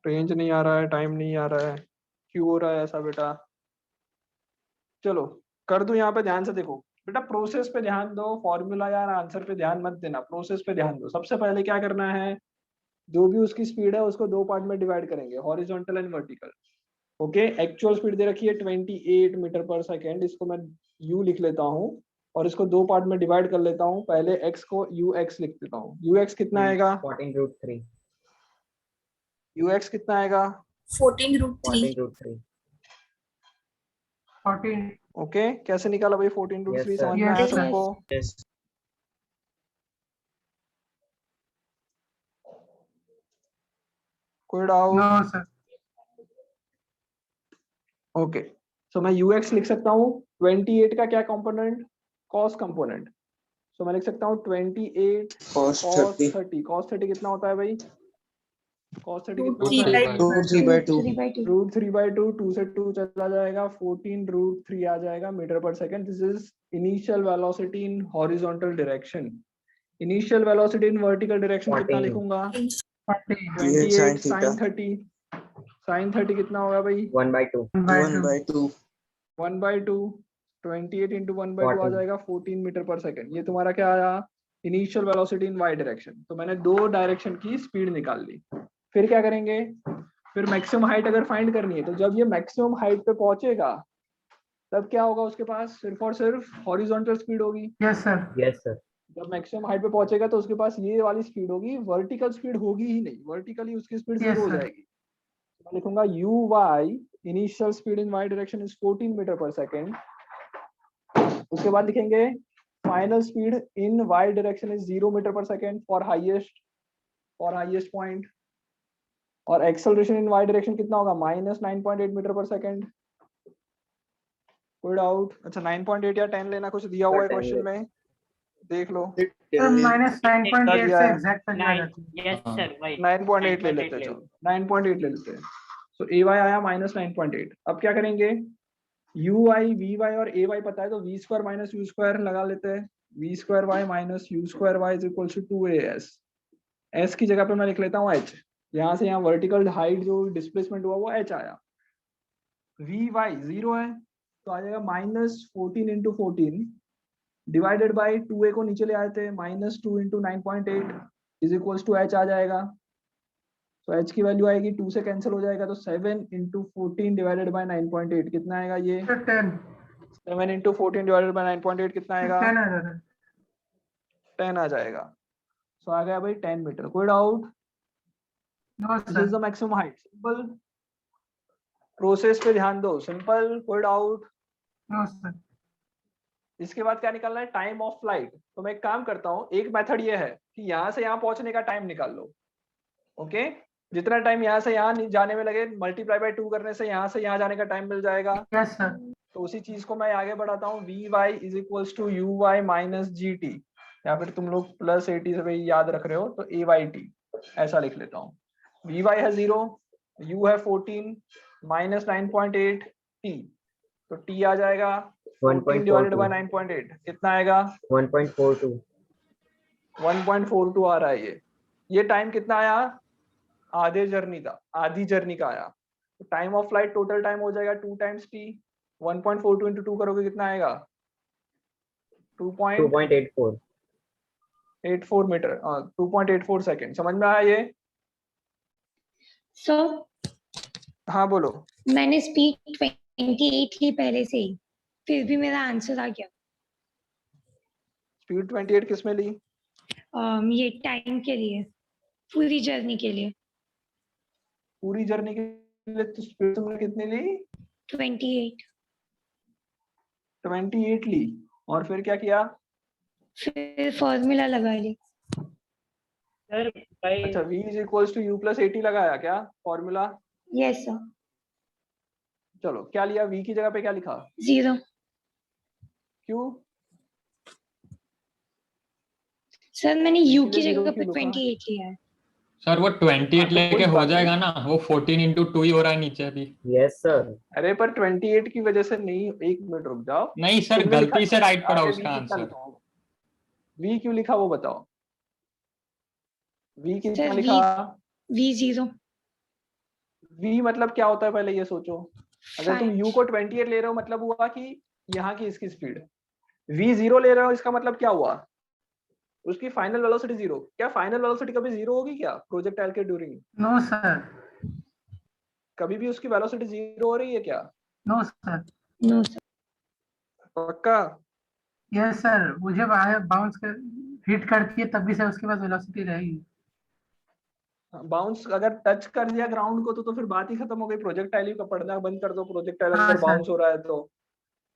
रेंज नहीं आ रहा है, टाइम नहीं आ रहा है, क्यों हो रहा है ऐसा बेटा? चलो कर दूं, यहाँ पे ध्यान से देखो बेटा, प्रोसेस पे ध्यान दो, फॉर्मूला या आंसर पे ध्यान मत देना, प्रोसेस पे ध्यान दो। सबसे पहले क्या करना है, जो भी उसकी स्पीड है उसको 2 पार्ट में डिवाइड करेंगे, horizontal and vertical. Okay, actual speed दे रखी है 28 मीटर पर सेकेंड, इसको मैं u लिख लेता हूँ और इसको दो पार्ट में डिवाइड कर लेता हूँ। पहले x को ux लिख देता हूँ। ux कितना आएगा? 14√3. ux कितना आएगा? 14√3. 14√3. 14. ओके, कैसे निकाला भाई 14√3? Yes, sir. समझ में Yes, आया sir. सबको? Yes. कोई doubt? No, sir. Okay, so मैं ux लिख सकता हूँ 28 का क्या कंपोनेंट? Cos component. सो मैं लिख सकता हूँ 28 cos cos 30 30। cos 30 कितना होता है भाई? cos 30 कितना Root होता है? 3/2. 2 3/2 रूट 3/2, 2 से 2 चला जाएगा, 14√3 आ जाएगा metre per second. This is initial velocity in horizontal direction. Initial velocity in vertical direction कितना 14. लिखूंगा? 14. ये 28 sin sin theta 30। sin 30 कितना होगा भाई? 1/2. 1/2 1/2। 28 इंटू 1/2 आ 14. जाएगा 14 मीटर पर सेकेंड। ये तुम्हारा क्या आया? Initial velocity in y direction. तो मैंने दो डायरेक्शन की स्पीड निकाल ली। फिर क्या करेंगे? फिर मैक्सिमम हाइट अगर फाइंड करनी है तो जब ये मैक्सिमम हाइट पे पहुंचेगा तब क्या होगा उसके पास? सिर्फ और सिर्फ हॉरिजॉन्टल स्पीड होगी। Yes, sir. Yes, sir. जब मैक्सिमम हाइट पे पहुंचेगा तो उसके पास ये वाली स्पीड होगी, वर्टिकल स्पीड होगी ही नहीं, वर्टिकली उसकी स्पीड Yes, जीरो हो sir. जाएगी। मैं लिखूंगा u y initial speed in y direction is 14 metre per second. उसके बाद लिखेंगे final speed in y direction is 0 metre per second for highest point. और एक्सेलरेशन इन वाई डायरेक्शन कितना होगा? -9.8 मीटर पर सेकेंड। कोई डाउट? अच्छा 9.8 या 10 लेना, कुछ दिया हुआ है 10 क्वेश्चन में, देख लो। Sir, minus 9.8 दिया से है। exact value आ जाती है. यस सर वही 9.8 ले लेते हैं, चलो 9.8 ले लेते हैं। सो ए वाई आया -9.8। अब क्या करेंगे? यू वाई वी वाई और ए वाई पता है तो v² माइनस यू स्क्वायर लगा लेते हैं। v² y minus u square y is equal to 2as। s की जगह पे मैं लिख लेता हूँ h। यहाँ से यहाँ वर्टिकल हाइट जो डिस्प्लेसमेंट हुआ वो h आया। वी वाई 0 है तो आ जाएगा -14 इंटू 14 डिवाइडेड बाई 2a को नीचे ले आए थे, -2 into 9.8 is equal to h आ जाएगा। तो h की वैल्यू आएगी 2 से कैंसिल हो जाएगा तो 7 इंटू 14 डिवाइडेड बाई 9.8 कितना आएगा? ये Sir, 10. 7 इंटू 14 डिवाइडेड बाई 9.8 कितना आएगा? 10 आ जाता है. 10 आ जाएगा। सो आ गया भाई 10 मीटर। कोई doubt? No, this sir. Is the maximum height. Simple process पे ध्यान दो, सिंपल। कोई डाउट? No, sir. इसके बाद क्या निकालना है? Time of flight. तो मैं एक काम करता हूँ, एक मेथड ये है कि यहाँ से यहाँ पहुंचने का टाइम निकाल लो। ओके, जितना टाइम यहाँ से यहाँ जाने में लगे मल्टीप्लाई बाय 2 करने से यहाँ जाने का टाइम मिल जाएगा। Yes, sir. तो उसी चीज को मैं आगे बढ़ाता हूँ। V y is equals to u y minus g t, या फिर तुम लोग प्लस ए टी से याद रख रहे हो तो ए वाई टी ऐसा लिख लेता हूँ। वी वाई है 0, यू है 14 माइनस 9.8 टी, तो टी आ जाएगा 14 डिवाइडेड बाय 9.8 कितना आएगा? 1.42. 1.42 आ रहा है। ये टाइम कितना आया? आधी जर्नी का आया। तो time of flight total time हो जाएगा 2 टाइम्स टी। 1.42 इंटू 2 करोगे कितना आएगा? 2.84. 2.84 मीटर, 2.84 सेकेंड। समझ में आया ये? सर हाँ बोलो। मैंने स्पीड 28 ली पहले से ही, फिर भी मेरा आंसर आ गया। स्पीड 28 किस में ली? ये टाइम के लिए, पूरी जर्नी के लिए। पूरी जर्नी के लिए तो स्पीड तुमने कितनी ली? 28। 28 ली और फिर क्या किया? फिर फॉर्मूला लगा ली। सर भाई अच्छा, v is equals to u plus 80 लगाया क्या फॉर्मूला? Yes sir. चलो क्या लिया? v की जगह पे क्या लिखा? 0। क्यों? सर मैंने u v की के लिए जगह 0 पे क्यों लिखा? 28 लिया है। सर वो 28 लेके कोई हो बात जाएगा ना, वो 14 इंटू 2 ही हो रहा है नीचे अभी। Yes, sir. अरे पर 28 की वजह से नहीं, एक मिनट रुक जाओ। नहीं सर, तुमने लिखा गलती से राइट पड़ा आगे उसका v कितना आंसर। लिखा? v क्यों लिखा वो बताओ। v कितना सर लिखा? v 0। v मतलब क्या होता है पहले ये सोचो। अगर तुम u 5। को 28 ले रहे हो मतलब हुआ कि यहाँ की इसकी स्पीड। v 0 ले रहे हो इसका मतलब क्या हुआ? उसकी फाइनल वेलोसिटी 0। क्या फाइनल वेलोसिटी कभी 0 होगी क्या प्रोजेक्टाइल के ड्यूरिंग? No, sir. कभी भी उसकी वेलोसिटी 0 हो रही है क्या? No sir. No sir. पक्का? यस सर, वो जब बाउंस कर हिट करती है तब भी सर उसके पास वेलोसिटी रहेगी। बाउंस अगर टच कर दिया ग्राउंड को तो फिर बात ही खत्म हो गई, प्रोजेक्टाइल ही पढ़ना बंद कर दो प्रोजेक्टाइल हाँ अगर सर। बाउंस हो रहा है तो।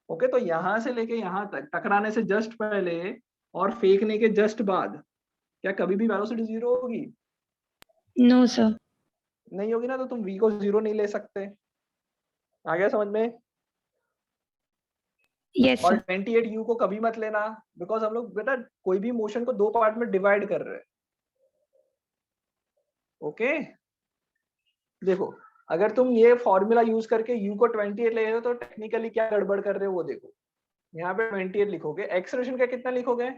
ओके, तो यहाँ से लेके यहाँ तक टकराने से जस्ट पहले और फेंकने के जस्ट बाद क्या कभी भी वेलोसिटी 0 होगी? No sir. नहीं होगी ना, तो तुम v को 0 नहीं ले सकते। आ गया समझ में? यस और सर। 28u को कभी मत लेना, बिकॉज हम लोग बेटा कोई भी मोशन को 2 पार्ट में डिवाइड कर रहे हैं। ओके, देखो अगर तुम ये फॉर्मूला यूज करके u को 28 ले रहे हो तो टेक्निकली क्या गड़बड़ कर रहे हो वो देखो। यहाँ पे 28 लिखोगे, एक्सेलरेशन का कितना लिखोगे?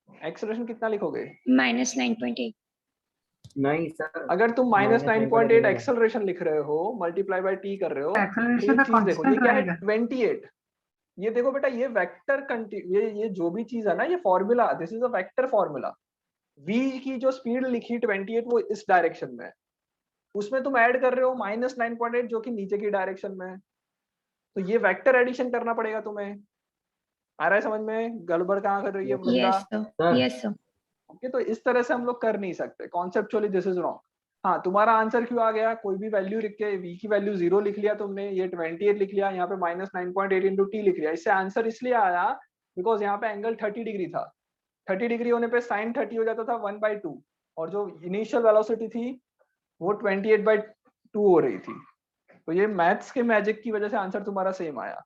एक्सेलरेशन कितना लिखोगे? -9.8। नहीं सर, अगर तुम -9.8 -9.8 एक्सेलरेशन लिख रहे हो मल्टीप्लाई बाय t कर रहे हो तो एक्सेलरेशन एक का चीज देखो, ये कांस्टेंट क्या है? रहेगा। 28। ये देखो बेटा, ये वेक्टर ये जो भी चीज है ना, ये formula, this is a vector formula. v की जो स्पीड लिखी 28 वो इस डायरेक्शन में है, उसमें तुम ऐड कर रहे हो -9.8 जो कि नीचे की डायरेक्शन में है, तो ये वेक्टर एडिशन करना पड़ेगा तुम्हें। आ रहा है समझ में? गड़बड़ कहाँ कर रही है Vrinda? Yes sir. Yes sir. Okay, तो इस तरह से हम लोग कर नहीं सकते, कॉन्सेप्चुअली दिस इज रॉन्ग। हाँ, तुम्हारा आंसर क्यों आ गया? कोई भी वैल्यू लिख के v की वैल्यू 0 लिख लिया तुमने, ये 28 लिख लिया, यहाँ पे -9.8 इंटू t लिख लिया। इससे आंसर इसलिए आया बिकॉज यहाँ पे एंगल 30 डिग्री था। 30 डिग्री होने पे sin 30 हो जाता था 1/2, और जो इनिशियल वेलोसिटी थी वो 28/2 हो रही थी। तो ये मैथ्स के मैजिक की वजह से आंसर तुम्हारा सेम आया,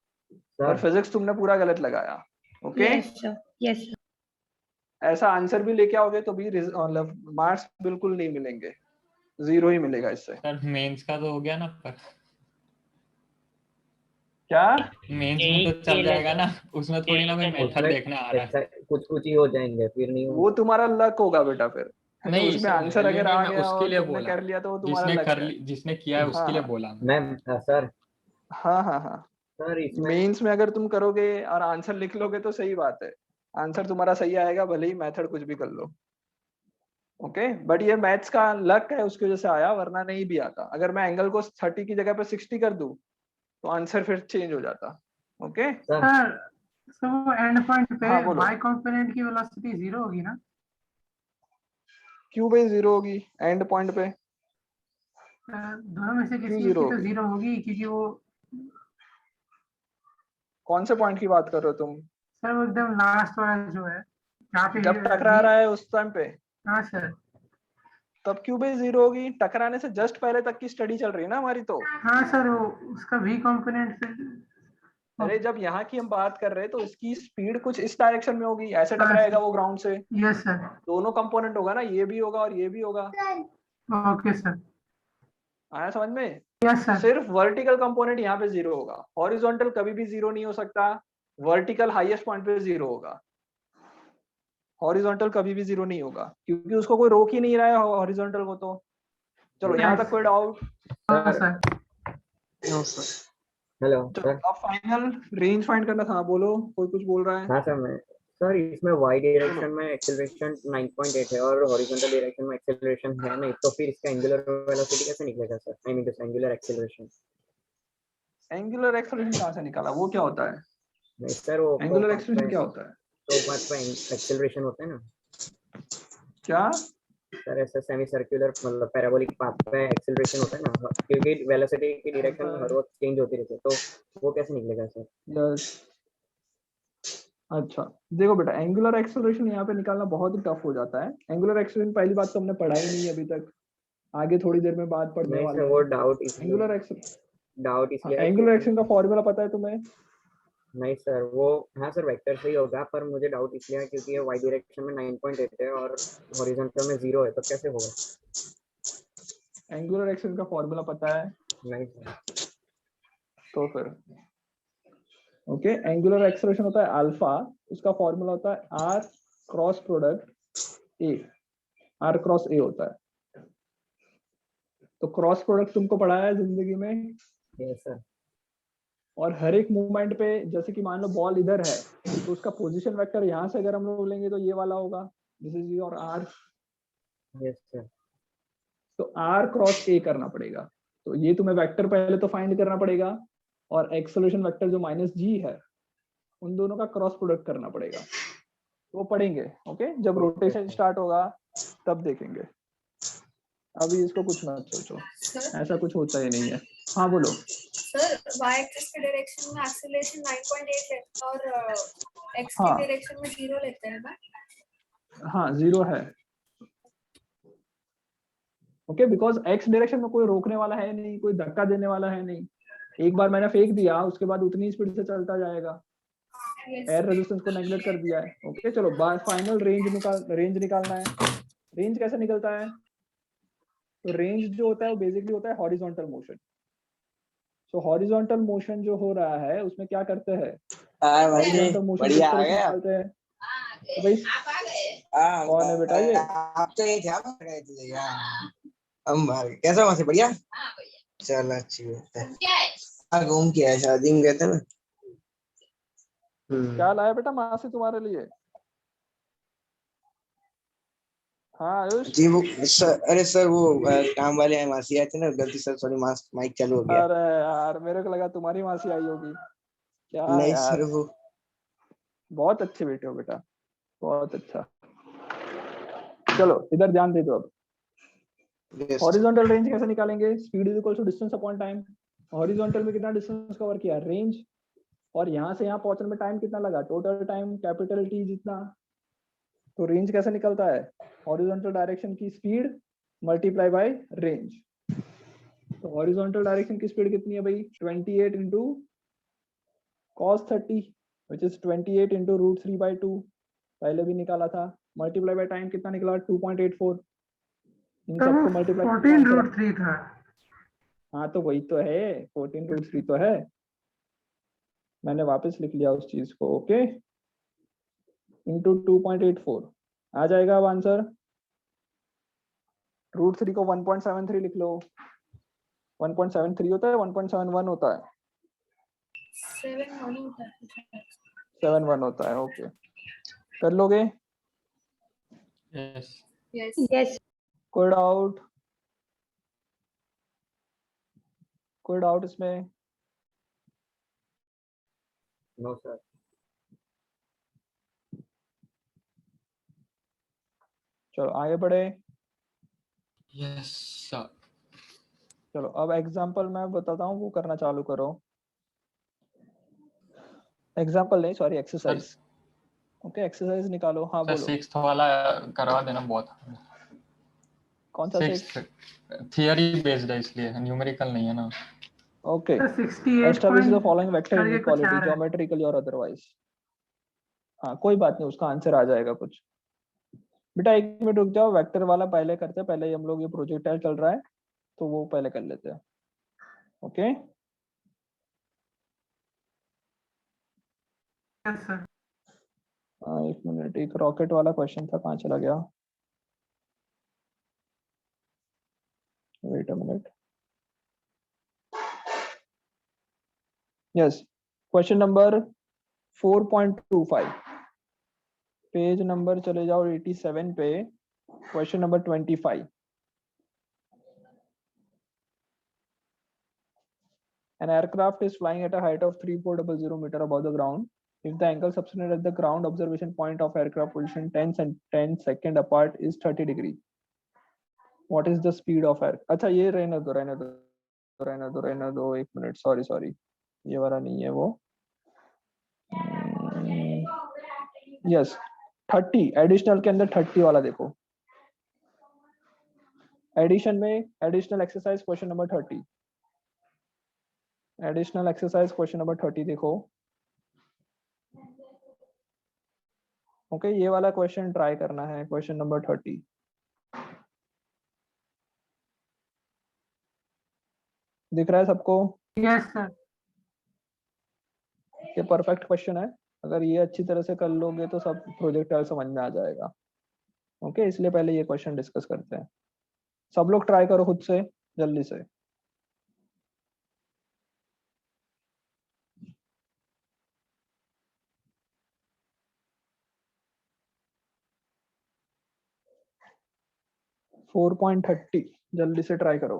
और फिजिक्स तुमने पूरा गलत लगाया। Okay, yes sir. Yes sir. ऐसा आंसर भी लेके आओगे तो भी मार्क्स बिल्कुल नहीं मिलेंगे, 0 ही मिलेगा इससे। सर मेंस का तो हो गया ना, पर क्या मेंस में तो चल जाएगा ना, उसमें थोड़ी ना कोई मेथड देखने आ रहा है। कुछ ही हो जाएंगे, फिर नहीं वो तुम्हारा लक होगा बेटा फिर। नहीं उसमें सर, आंसर ये अगर नहीं, आ मैं गया उसके और लिए तुमने बोला, कर लिया तो वो तुम्हारा लक है। जिसने किया है उसके लिए हाँ बोला मैम। सर हाँ हाँ हाँ, सर इसमें मेंस में अगर तुम करोगे और आंसर लिख लोगे तो सही बात है, आंसर तुम्हारा सही आएगा भले ही मेथड कुछ भी कर लो। ओके, बट ये मैथ्स का लक है, उसकी वजह से आया, वरना नहीं भी आता। अगर मैं एंगल को 30 की जगह पे 60 कर दूं तो आंसर फिर चेंज हो जाता। ओके सर वो एंड पॉइंट पे हाँ, बोलो। y कंपोनेंट की वेलोसिटी 0 होगी ना? क्यों भाई 0 होगी एंड पॉइंट पे? दोनों में से क्यों किसी 0 की तो होगी? 0 होगी, क्योंकि वो कौन से पॉइंट की बात कर रहे हो तुम? सर वो एकदम लास्ट वाला जो है जहाँ पे जब टकरा रहा है उस टाइम पे? हाँ सर। तब क्यों भाई 0 होगी? टकराने से जस्ट पहले तक की स्टडी चल रही है ना हमारी तो। हाँ सर, वो उसका v कंपोनेंट फिर अरे जब यहाँ की हम बात कर रहे हैं तो इसकी स्पीड कुछ इस डायरेक्शन में होगी, ऐसे हाँ, टकराएगा वो ग्राउंड से। Yes sir. दोनों कंपोनेंट होगा ना, ये भी होगा और ये भी होगा। Okay sir. आया समझ में? Yes sir. सिर्फ वर्टिकल कंपोनेंट यहाँ पे 0 होगा, हॉरिजॉन्टल कभी भी 0 नहीं हो सकता। वर्टिकल हाईएस्ट पॉइंट पे 0 होगा, हॉरिजॉन्टल कभी भी 0 नहीं होगा, क्योंकि उसको कोई रोक ही नहीं रहा है हॉरिजॉन्टल को। तो चलो यहाँ तक कोई doubt? Sir no sir. Hello चलो सर। अब फाइनल रेंज फाइंड करना था, बोलो कोई कुछ बोल रहा है? हाँ सर, मैं सर इसमें y डायरेक्शन में एक्सेलरेशन 9.8 है और हॉरिजॉन्टल डायरेक्शन में एक्सेलरेशन है नहीं, तो फिर इसका एंगुलर वेलोसिटी कैसे निकलेगा sir? I mean this angular acceleration. Angular acceleration कहाँ से निकाला? वो क्या होता है? नहीं सर, वो एंगुलर एक्सेलरेशन क्या होता है? तो पाथ पे एक्सेलरेशन होता है ना क्या सर? ऐसा सेमी सर्कुलर मतलब पैराबोलिक पाथ पे एक्सेलरेशन होता है ना, क्योंकि वेलोसिटी की डायरेक्शन हर वक्त चेंज होती रहती है, तो वो कैसे निकलेगा सर? यस, अच्छा देखो बेटा, एंगुलर एक्सेलरेशन यहाँ पे निकालना बहुत ही टफ हो जाता है। एंगुलर एक्सेलरेशन पहली बात तो हमने पढ़ा ही नहीं अभी तक, आगे थोड़ी देर में बात पढ़ने नहीं वाले सर, हैं। वो डाउट इसलिए एंगुलर इसलिए है एंगुलर एक्शन का फॉर्मूला पता है तुम्हें? नहीं सर, वो हाँ सर वेक्टर से ही होगा, पर मुझे डाउट इसलिए है क्योंकि ये y डायरेक्शन में 9.8 है और हॉरिजॉन्टल में 0 है, तो कैसे होगा? एंगुलर एक्शन का फॉर्मूला पता है? नहीं सर। तो फिर ओके, एंगुलर एक्सेलरेशन होता है अल्फा, उसका फॉर्मूला होता है r cross product a, r cross a होता है। तो क्रॉस प्रोडक्ट तुमको पढ़ाया है जिंदगी में? Yes sir. और हर एक मूवमेंट पे, जैसे कि मान लो बॉल इधर है तो उसका पोजीशन वेक्टर यहाँ से अगर हम लोग लेंगे तो ये वाला होगा, this is your r। Yes sir. तो r क्रॉस a करना पड़ेगा, तो ये तुम्हें वेक्टर पहले तो फाइंड करना पड़ेगा, और एक्सेलरेशन वेक्टर जो -g है उन दोनों का क्रॉस प्रोडक्ट करना पड़ेगा। वो पढ़ेंगे, ओके, जब रोटेशन स्टार्ट होगा तब देखेंगे। अभी इसको कुछ मत सोचो, सर ऐसा कुछ होता ही नहीं है। हाँ बोलो। सर y एक्सिस के डायरेक्शन में एक्सेलरेशन 9.8 है और x हाँ। के डायरेक्शन में 0 लेते हैं ना? हाँ 0 है, ओके, बिकॉज x डायरेक्शन में कोई रोकने वाला है नहीं, कोई धक्का देने वाला है नहीं। एक बार मैंने फेंक दिया, उसके बाद उतनी स्पीड से चलता जाएगा। एयर रेजिस्टेंस को नेगलेक्ट कर दिया है, ओके। चलो फाइनल रेंज निकालना है। रेंज कैसे निकलता है? तो रेंज जो होता है वो बेसिकली होता है हॉरिजॉन्टल मोशन। सो हॉरिजॉन्टल मोशन जो हो रहा है उसमें क्या करते हैं, हॉरिजॉन्टल मोशन किस तरह से निकालते हैं? तो भाई कौन है बेटा ये? आप तो ये थे, हम कैसा वहां से? बढ़िया, चल अच्छी बात है। घूम के आए, शादी में गए थे ना। क्या लाया बेटा माँ से तुम्हारे लिए? हाँ आयुष। जी वो सर, अरे सर वो काम वाले हैं, मासी आए थे ना, गलती से सॉरी माइक चालू हो गया। अरे यार मेरे को लगा तुम्हारी मासी आई होगी। क्या नहीं यार, सर वो बहुत अच्छे बेटे हो बेटा, बहुत अच्छा। चलो इधर ध्यान दे दो। अब हॉरिजॉन्टल रेंज कैसे निकालेंगे? Speed is equal to distance upon time. Horizontal में कितना डिस्टेंस कवर किया? रेंज। और यहाँ से यहाँ पहुंचने में टाइम कितना लगा? टोटल टाइम कैपिटल टी जितना। तो रेंज कैसे निकलता है? हॉरिजॉन्टल डायरेक्शन की स्पीड मल्टीप्लाई बाय रेंज। तो हॉरिजॉन्टल डायरेक्शन की स्पीड कितनी है भाई? 28 into cos 30 which is 28 into √3/2, पहले भी निकाला था। मल्टीप्लाई बाय टाइम कितना निकला? 2.84। इन तो वो सबको मल्टीप्लाई 14√3 था। हाँ तो वही तो है, 14√3 तो है। मैंने वापस लिख लिया उस चीज को, ओके, इंटू 2.84 आ जाएगा अब आंसर। √3 को 1.73 लिख लो। 1.73 होता है, 1.71 होता है? 7 होता है। 7.1 होता है, ओके। कर लोगे? यस। यस कोई डाउट? कोई डाउट इसमें? No sir. चलो आगे बढ़े। Yes sir. चलो अब एग्जांपल मैं बताता हूँ, वो करना चालू करो। एग्जांपल नहीं, सॉरी, एक्सरसाइज। ओके एक्सरसाइज निकालो। हाँ सर बोलो। 6th वाला करवा देना, बहुत कौन सा 6th थियरी बेस्ड है इसलिए, न्यूमेरिकल नहीं है ना। ओके, तो 68 एस्टैब्लिश द फॉलोइंग वेक्टर करके कुछ आ इनइक्वालिटी रहा है। ज्योमेट्रिकली और अदरवाइज। हाँ कोई बात नहीं, उसका आंसर आ जाएगा कुछ। बेटा एक मिनट रुक जाओ, वेक्टर वाला पहले करते हैं। पहले हम लोग, ये प्रोजेक्टाइल चल रहा है तो वो पहले कर लेते हैं, ओके। Yes sir. एक मिनट, एक रॉकेट वाला क्वेश्चन था, कहाँ चला गया? Wait a minute. Yes, question number 4.25, page number चले जाओ 87 पे, question number 25। An aircraft is flying at a height of 3400 meter above the ground. If the angle subtended at the ground observation point of aircraft position 10 second apart is 30 degree. What is the speed of air? अच्छा ये रहने दो, एक minute, sorry, ये वाला नहीं है वो। यस 30, एडिशनल के अंदर 30 वाला देखो। एडिशन में additional exercise question number 30, additional exercise question number 30 देखो। ओके ये वाला क्वेश्चन ट्राई करना है, क्वेश्चन नंबर 30। दिख रहा है सबको? Yes sir. ये परफेक्ट क्वेश्चन है, अगर ये अच्छी तरह से कर लोगे तो सब प्रोजेक्टाइल समझ में आ जाएगा, ओके। इसलिए पहले ये क्वेश्चन डिस्कस करते हैं। सब लोग ट्राई करो खुद से जल्दी से। फोर 4.30 जल्दी से ट्राई करो।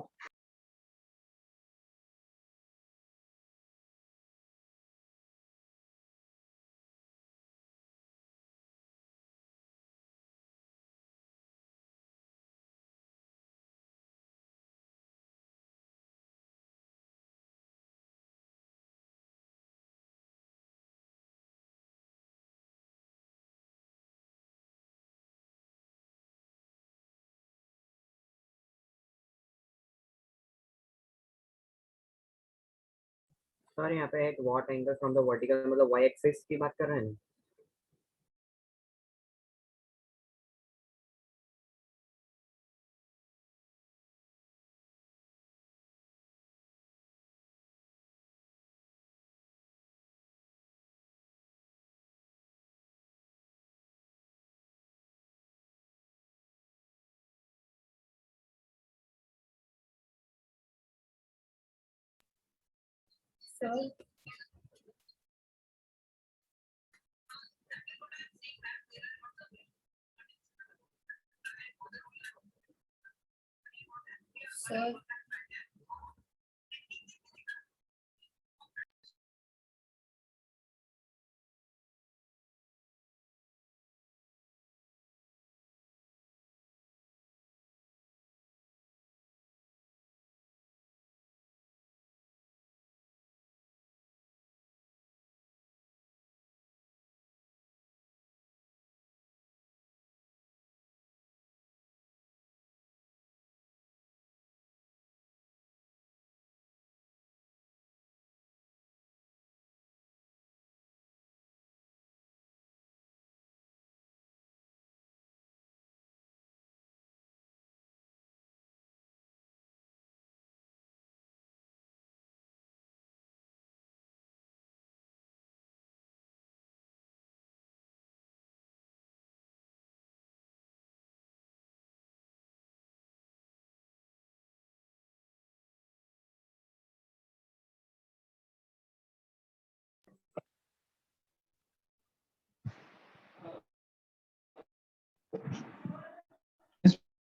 सर यहाँ पे एक what angle from the vertical मतलब वाई एक्सिस की बात कर रहे हैं। सर सर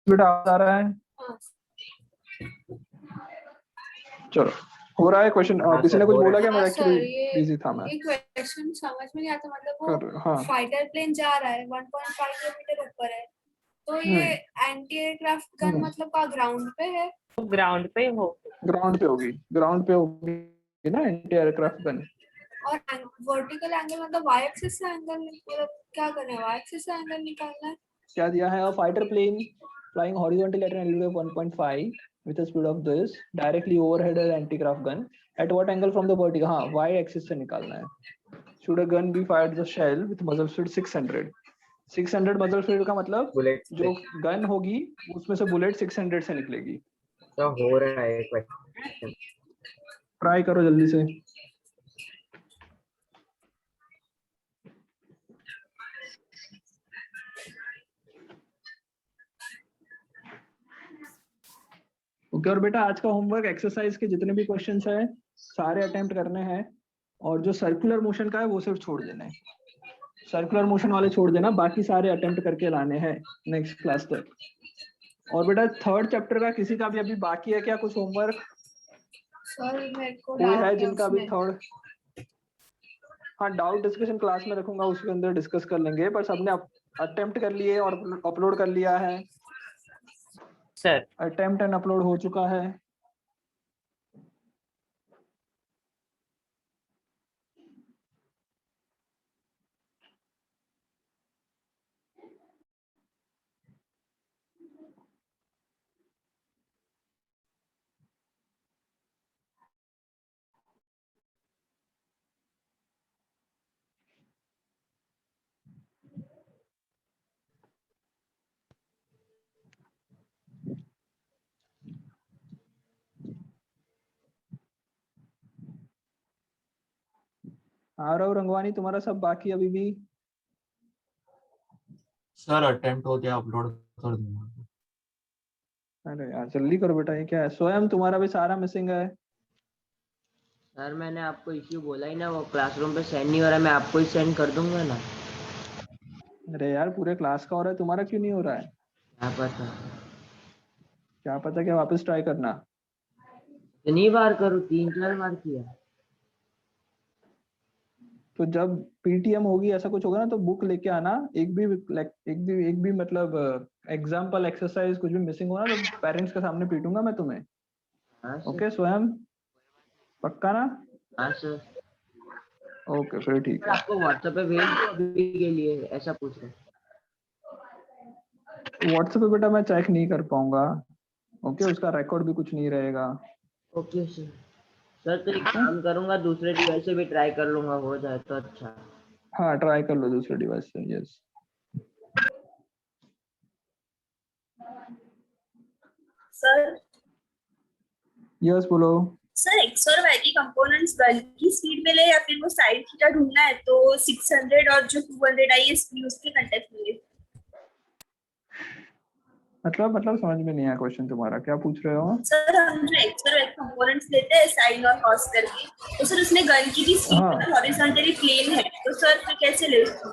बेटा आ रहा है? चलो हो रहा है क्वेश्चन। किसी ने कुछ बोला क्या? मैं एक्चुअली बिजी था मैं। ये क्वेश्चन समझ में नहीं आता, मतलब वो हाँ फाइटर प्लेन जा रहा है 1.5 किलोमीटर ऊपर है, तो ये एंटी एयरक्राफ्ट गन मतलब का ग्राउंड पे है? ग्राउंड पे हो, ग्राउंड पे होगी ना एंटी एयरक्राफ्ट गन। और वर्टिकल एंगल मतलब वाई एक्सिस से एंगल, मतलब क्या करना है, वाई एक्सिस से एंगल निकालना है। क्या दिया है? Fighter plane flying horizontally at an altitude of 1.5 with a speed of this directly overhead an anti-craft gun at what angle from the vertical? हाँ y axis से निकालना है। Should a gun be fired the shell with muzzle speed 600 muzzle speed का मतलब जो gun होगी उसमें से बुलेट 600 से निकलेगी। तो हो रहा है क्वेश्चन, ट्राई करो जल्दी से। ओके और बेटा आज का होमवर्क एक्सरसाइज के जितने भी क्वेश्चंस हैं सारे अटेम्प्ट करने हैं, और जो सर्कुलर मोशन का है वो सिर्फ छोड़ देना है। सर्कुलर मोशन वाले छोड़ देना, बाकी सारे अटेम्प्ट करके लाने हैं नेक्स्ट क्लास तक। और बेटा थर्ड चैप्टर का किसी का भी अभी बाकी है क्या कुछ होमवर्क? सर मेरे को कोई है डाउट है जिनका अभी उसमें। थर्ड? हाँ डाउट डिस्कशन क्लास में रखूंगा, उसके अंदर डिस्कस कर लेंगे, पर सबने अटेम्प्ट कर लिए और अपलोड कर लिया है सर। अटेम्प्ट एंड अपलोड हो चुका है। आरव रंगवानी तुम्हारा सब बाकी अभी भी? सर अटेम्प्ट हो गया, अपलोड कर दूंगा। अरे यार जल्दी करो बेटा, ये क्या है? स्वयं तुम्हारा भी सारा मिसिंग है। सर मैंने आपको इश्यू बोला ही ना, वो क्लासरूम पे सेंड नहीं हो रहा, मैं आपको ही सेंड कर दूंगा ना। अरे यार पूरे क्लास का हो रहा है, तुम्हारा क्यों नहीं हो रहा है? क्या पता, क्या वापस ट्राई करना। इतनी बार करूँ, 3-4 बार किया। तो जब पीटीएम होगी ऐसा कुछ होगा ना तो बुक लेके आना, एक भी मतलब एग्जाम्पल एक्सरसाइज कुछ भी मिसिंग होना तो पेरेंट्स के सामने पीटूंगा मैं तुम्हें। ओके स्वयं, पक्का ना? हाँ सर। ओके फिर ठीक है। आपको व्हाट्सएप पे भेज दूं अभी के लिए, ऐसा पूछ रहे? व्हाट्सएप पे बेटा मैं चेक नहीं कर पाऊंगा। ओके उसका रिकॉर्ड भी कुछ नहीं रहेगा। Okay sir. सर तो एक काम करूंगा, दूसरे डिवाइस से भी ट्राई कर लूंगा, हो जाए तो अच्छा। हाँ ट्राई कर लो दूसरे डिवाइस से। यस सर यस बोलो। सर एक्स और वाई की कंपोनेंट्स गन की स्पीड में ले या फिर वो साइड थीटा ढूंढना है, तो 600 और जो 200 आई है स्पीड उसके कंटेक्ट में ले। मतलब समझ में नहीं आया क्वेश्चन तुम्हारा, क्या पूछ रहे हो? सर हम जो एक्स और वाई कंपोनेंट्स लेते हैं साइन और कॉस करके, तो सर उसमें गन की भी स्पीड हाँ हॉरिजॉन्टली प्लेन है, तो सर फिर कैसे ले उसको?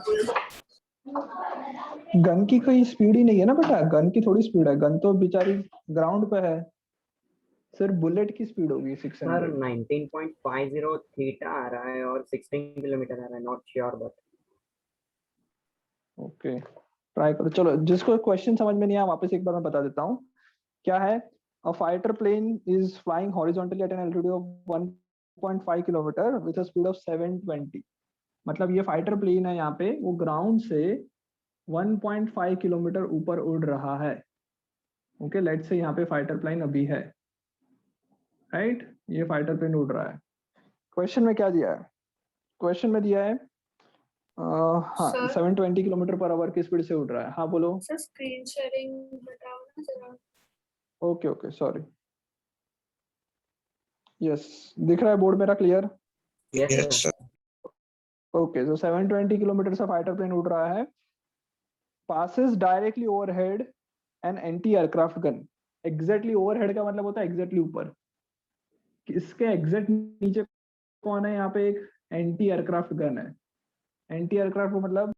गन की कोई स्पीड ही नहीं है ना बेटा, गन की थोड़ी स्पीड है, गन तो बेचारी ग्राउंड पे है। सिर्फ बुलेट की स्पीड होगी सर 600। 19.50 थीटा आ रहा है और 16 किलोमीटर आ रहा है, not sure but. Okay try करो। चलो जिसको क्वेश्चन समझ में नहीं आया वापस एक बार मैं बता देता हूँ। क्या है? A fighter plane is flying horizontally at an altitude of 1.5 kilometre with a speed of 720। मतलब ये फाइटर प्लेन है यहाँ पे, वो ग्राउंड से 1.5 किलोमीटर ऊपर उड़ रहा है। ओके लेट्स से यहाँ पे फाइटर प्लेन अभी है, राइट? ये फाइटर प्लेन उड़ रहा है। क्वेश्चन में क्या दिया है? क्वेश्चन में दिया है हाँ Sir? 720 किलोमीटर पर आवर की स्पीड से उड़ रहा है। हाँ बोलो। सर स्क्रीन शेयरिंग बताओ ना जरा। Okay okay sorry. यस दिख रहा है बोर्ड मेरा क्लियर? Yes sir. ओके तो 720 किलोमीटर से फाइटर प्लेन उड़ रहा है, passes directly overhead an anti aircraft gun। Exactly overhead का मतलब होता है एग्जैक्टली ऊपर। इसके एग्जैक्ट नीचे कौन है? यहाँ पे एक एंटी एयरक्राफ्ट गन है। एंटी एयरक्राफ्ट मतलब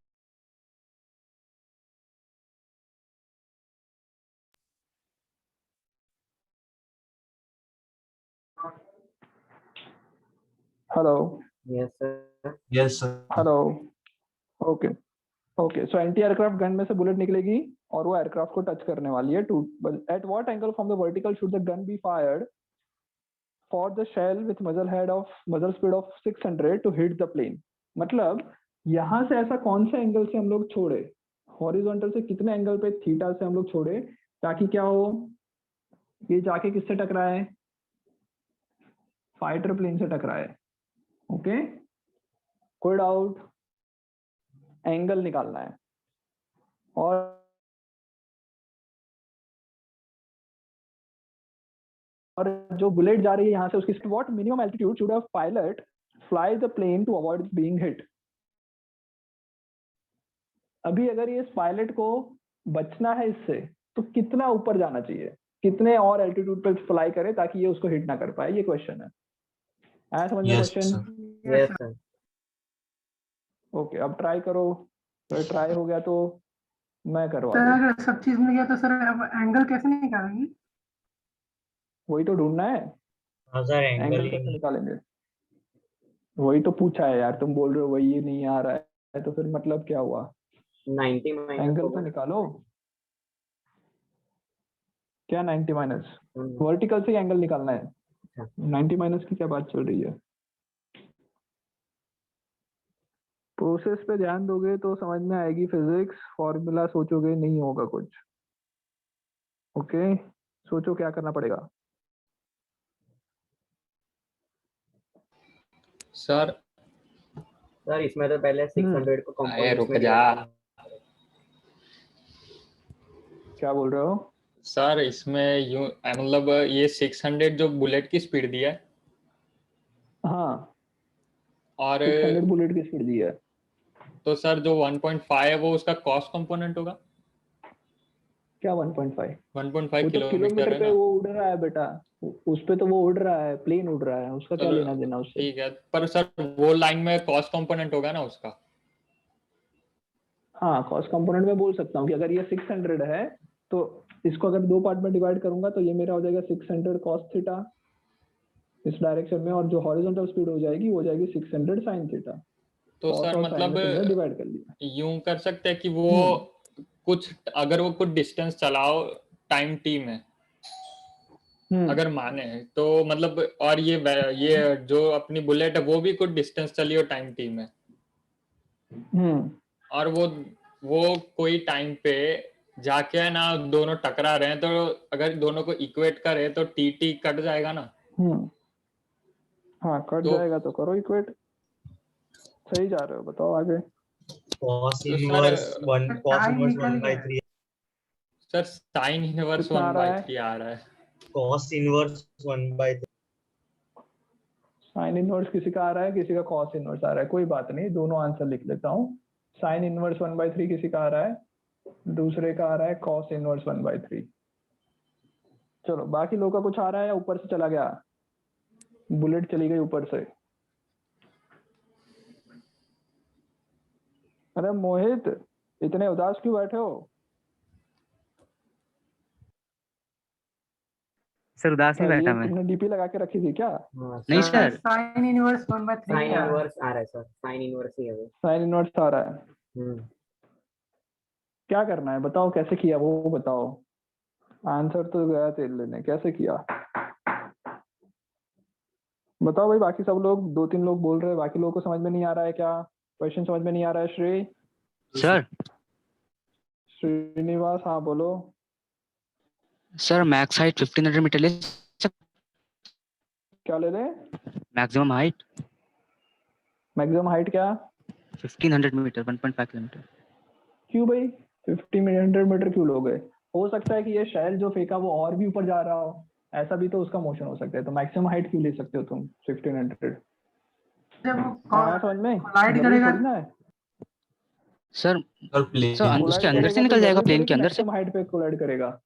hello yes sir. Yes sir. Hello okay okay so anti aircraft gun में से बुलेट निकलेगी और वो एयरक्राफ्ट को टच करने वाली है। Two at what angle from the vertical should the gun be fired for the shell with muzzle speed of 600 to hit the plane. मतलब यहाँ से ऐसा कौन से एंगल से हम लोग छोड़े, हॉरिजॉन्टल से कितने एंगल पे थीटा से हम लोग छोड़े ताकि क्या हो, ये जाके किससे टकराए? फाइटर प्लेन से टकराए। ओके कोई डाउट? एंगल निकालना है और जो बुलेट जा रही है यहाँ से उसकी what minimum altitude should a pilot fly the plane to avoid being hit. अभी अगर ये पायलट को बचना है इससे तो कितना ऊपर जाना चाहिए, कितने और एल्टीट्यूड पे फ्लाई करे ताकि ये उसको हिट ना कर पाए? ये क्वेश्चन है। आया समझ में yes question? Sir. Yes sir. Okay अब ट्राई करो। तो ट्राई हो गया तो मैं करवा सर दूं। अगर सब चीज मिल गया तो सर अब एंगल कैसे निकालेंगे? वही तो ढूंढना है, हाँ सर एंगल एंगल ही कैसे नहीं। निकालेंगे? वही तो पूछा है यार, तुम बोल रहे हो वही नहीं आ रहा है तो फिर मतलब क्या हुआ? 90 माइनस एंगल होगा तो ना। निकालो। क्या 90 माइनस? हम्म, वर्टिकल से एंगल निकालना है। अच्छा। 90 माइनस की क्या बात चल रही है? प्रोसेस पे ध्यान दोगे तो समझ में आएगी फिजिक्स, फॉर्मूला सोचोगे नहीं होगा कुछ। ओके सोचो क्या करना पड़ेगा। सर सर इसमें तो पहले 600 को अरे कंपोनेंट्स रुक में जा। डिवाइड करना। क्या बोल रहे हो? सर इसमें यूं मतलब ये 600 जो बुलेट की स्पीड दी है हाँ और 600 बुलेट की स्पीड दी है। तो सर जो 1.5 है वो उसका कॉस्ट कंपोनेंट होगा। क्या 1.5? 1.5 वो तो किलोमीटर किलोमीटर है पे ना। वो उड़ रहा है बेटा, उस पे तो वो उड़ रहा है, प्लेन उड़ रहा है, उसका क्या चलो लेना देना उससे? ठीक है, पर सर वो लाइन में कॉस्ट कंपोनेंट होगा ना उसका। हाँ कॉस्ट कंपोनेंट में बोल सकता हूँ कि अगर ये 600 है तो इसको अगर दो पार्ट में डिवाइड करूंगा तो ये मेरा हो जाएगा 600 कॉस थीटा इस डायरेक्शन में, और जो हॉरिजॉन्टल स्पीड हो जाएगी वो हो जाएगी 600 साइन थीटा। तो कॉस सर और साइन मतलब में तुमने डिवाइड कर लिया। यूं कर सकते हैं कि वो कुछ अगर वो कुछ डिस्टेंस चलाओ टाइम टी में अगर माने तो मतलब, और ये जो अपनी बुलेट है वो भी कुछ डिस्टेंस चली हो टाइम टी में और वो कोई टाइम पे जाके है ना दोनों टकरा रहे हैं, तो अगर दोनों को इक्वेट करे तो टी टी कट जाएगा ना। हाँ कट तो- जाएगा तो करो इक्वेट, सही जा रहे हो, बताओ आगे। cos तो inverse sir 1 cos time inverse निकल 1/3 सर साइन इनवर्स कितना आ रहा है? 1/3 आ रहा है। cos inverse 1/3 साइन इनवर्स किसी का आ रहा है, किसी का कॉस इनवर्स आ रहा है, कोई बात नहीं, दोनों आंसर लिख लेता हूँ। साइन इनवर्स 1/3 किसी का आ रहा है, दूसरे का आ रहा है कॉस इनवर्स 1/3। चलो बाकी लोग का कुछ आ रहा है या ऊपर से चला गया, बुलेट चली गई ऊपर से। अरे मोहित इतने उदास क्यों बैठे हो? सर उदास नहीं बैठा ये मैं। तुमने डीपी लगा के रखी थी क्या? नहीं सर। साइन इनवर्स 1/3 साइन क्या है? इनवर्स आ रहा है सर, साइन इनवर्स ही है वो। साइन इनवर्स आ रहा है, क्या करना है बताओ, कैसे किया वो बताओ। आंसर तो गया तेल लेने, कैसे किया बताओ भाई। बाकी सब लोग, 2-3 लोग बोल रहे हैं, बाकी लोगों को समझ में नहीं आ रहा है क्या? क्वेश्चन समझ में नहीं आ रहा है? सर श्रीनिवास हाँ बोलो। सर मैक्स हाइट 1500 मीटर ले क्या ले ले? मैक्सिमम हाइट मैक्सिमम हाइट क्या? 1500 मीटर 1.5 किलोमीटर। क्यों भाई 100 मीटर क्यों लोगे? हो सकता है कि ये शैल जो फेंका वो और भी ऊपर जा रहा हो, ऐसा भी तो उसका मोशन हो सकता है, तो मैक्सिमम हाइट क्यों ले सकते हो तुम 1500? जब हाँ समझ में कोलाइड जरूरी करेगा थोड़ी ना है। सर और प्लेन सर उसके अंदर से निकल जाएगा, प्लेन के अंदर से। मैक्सिमम हाइट पे कोलाइड करेगा।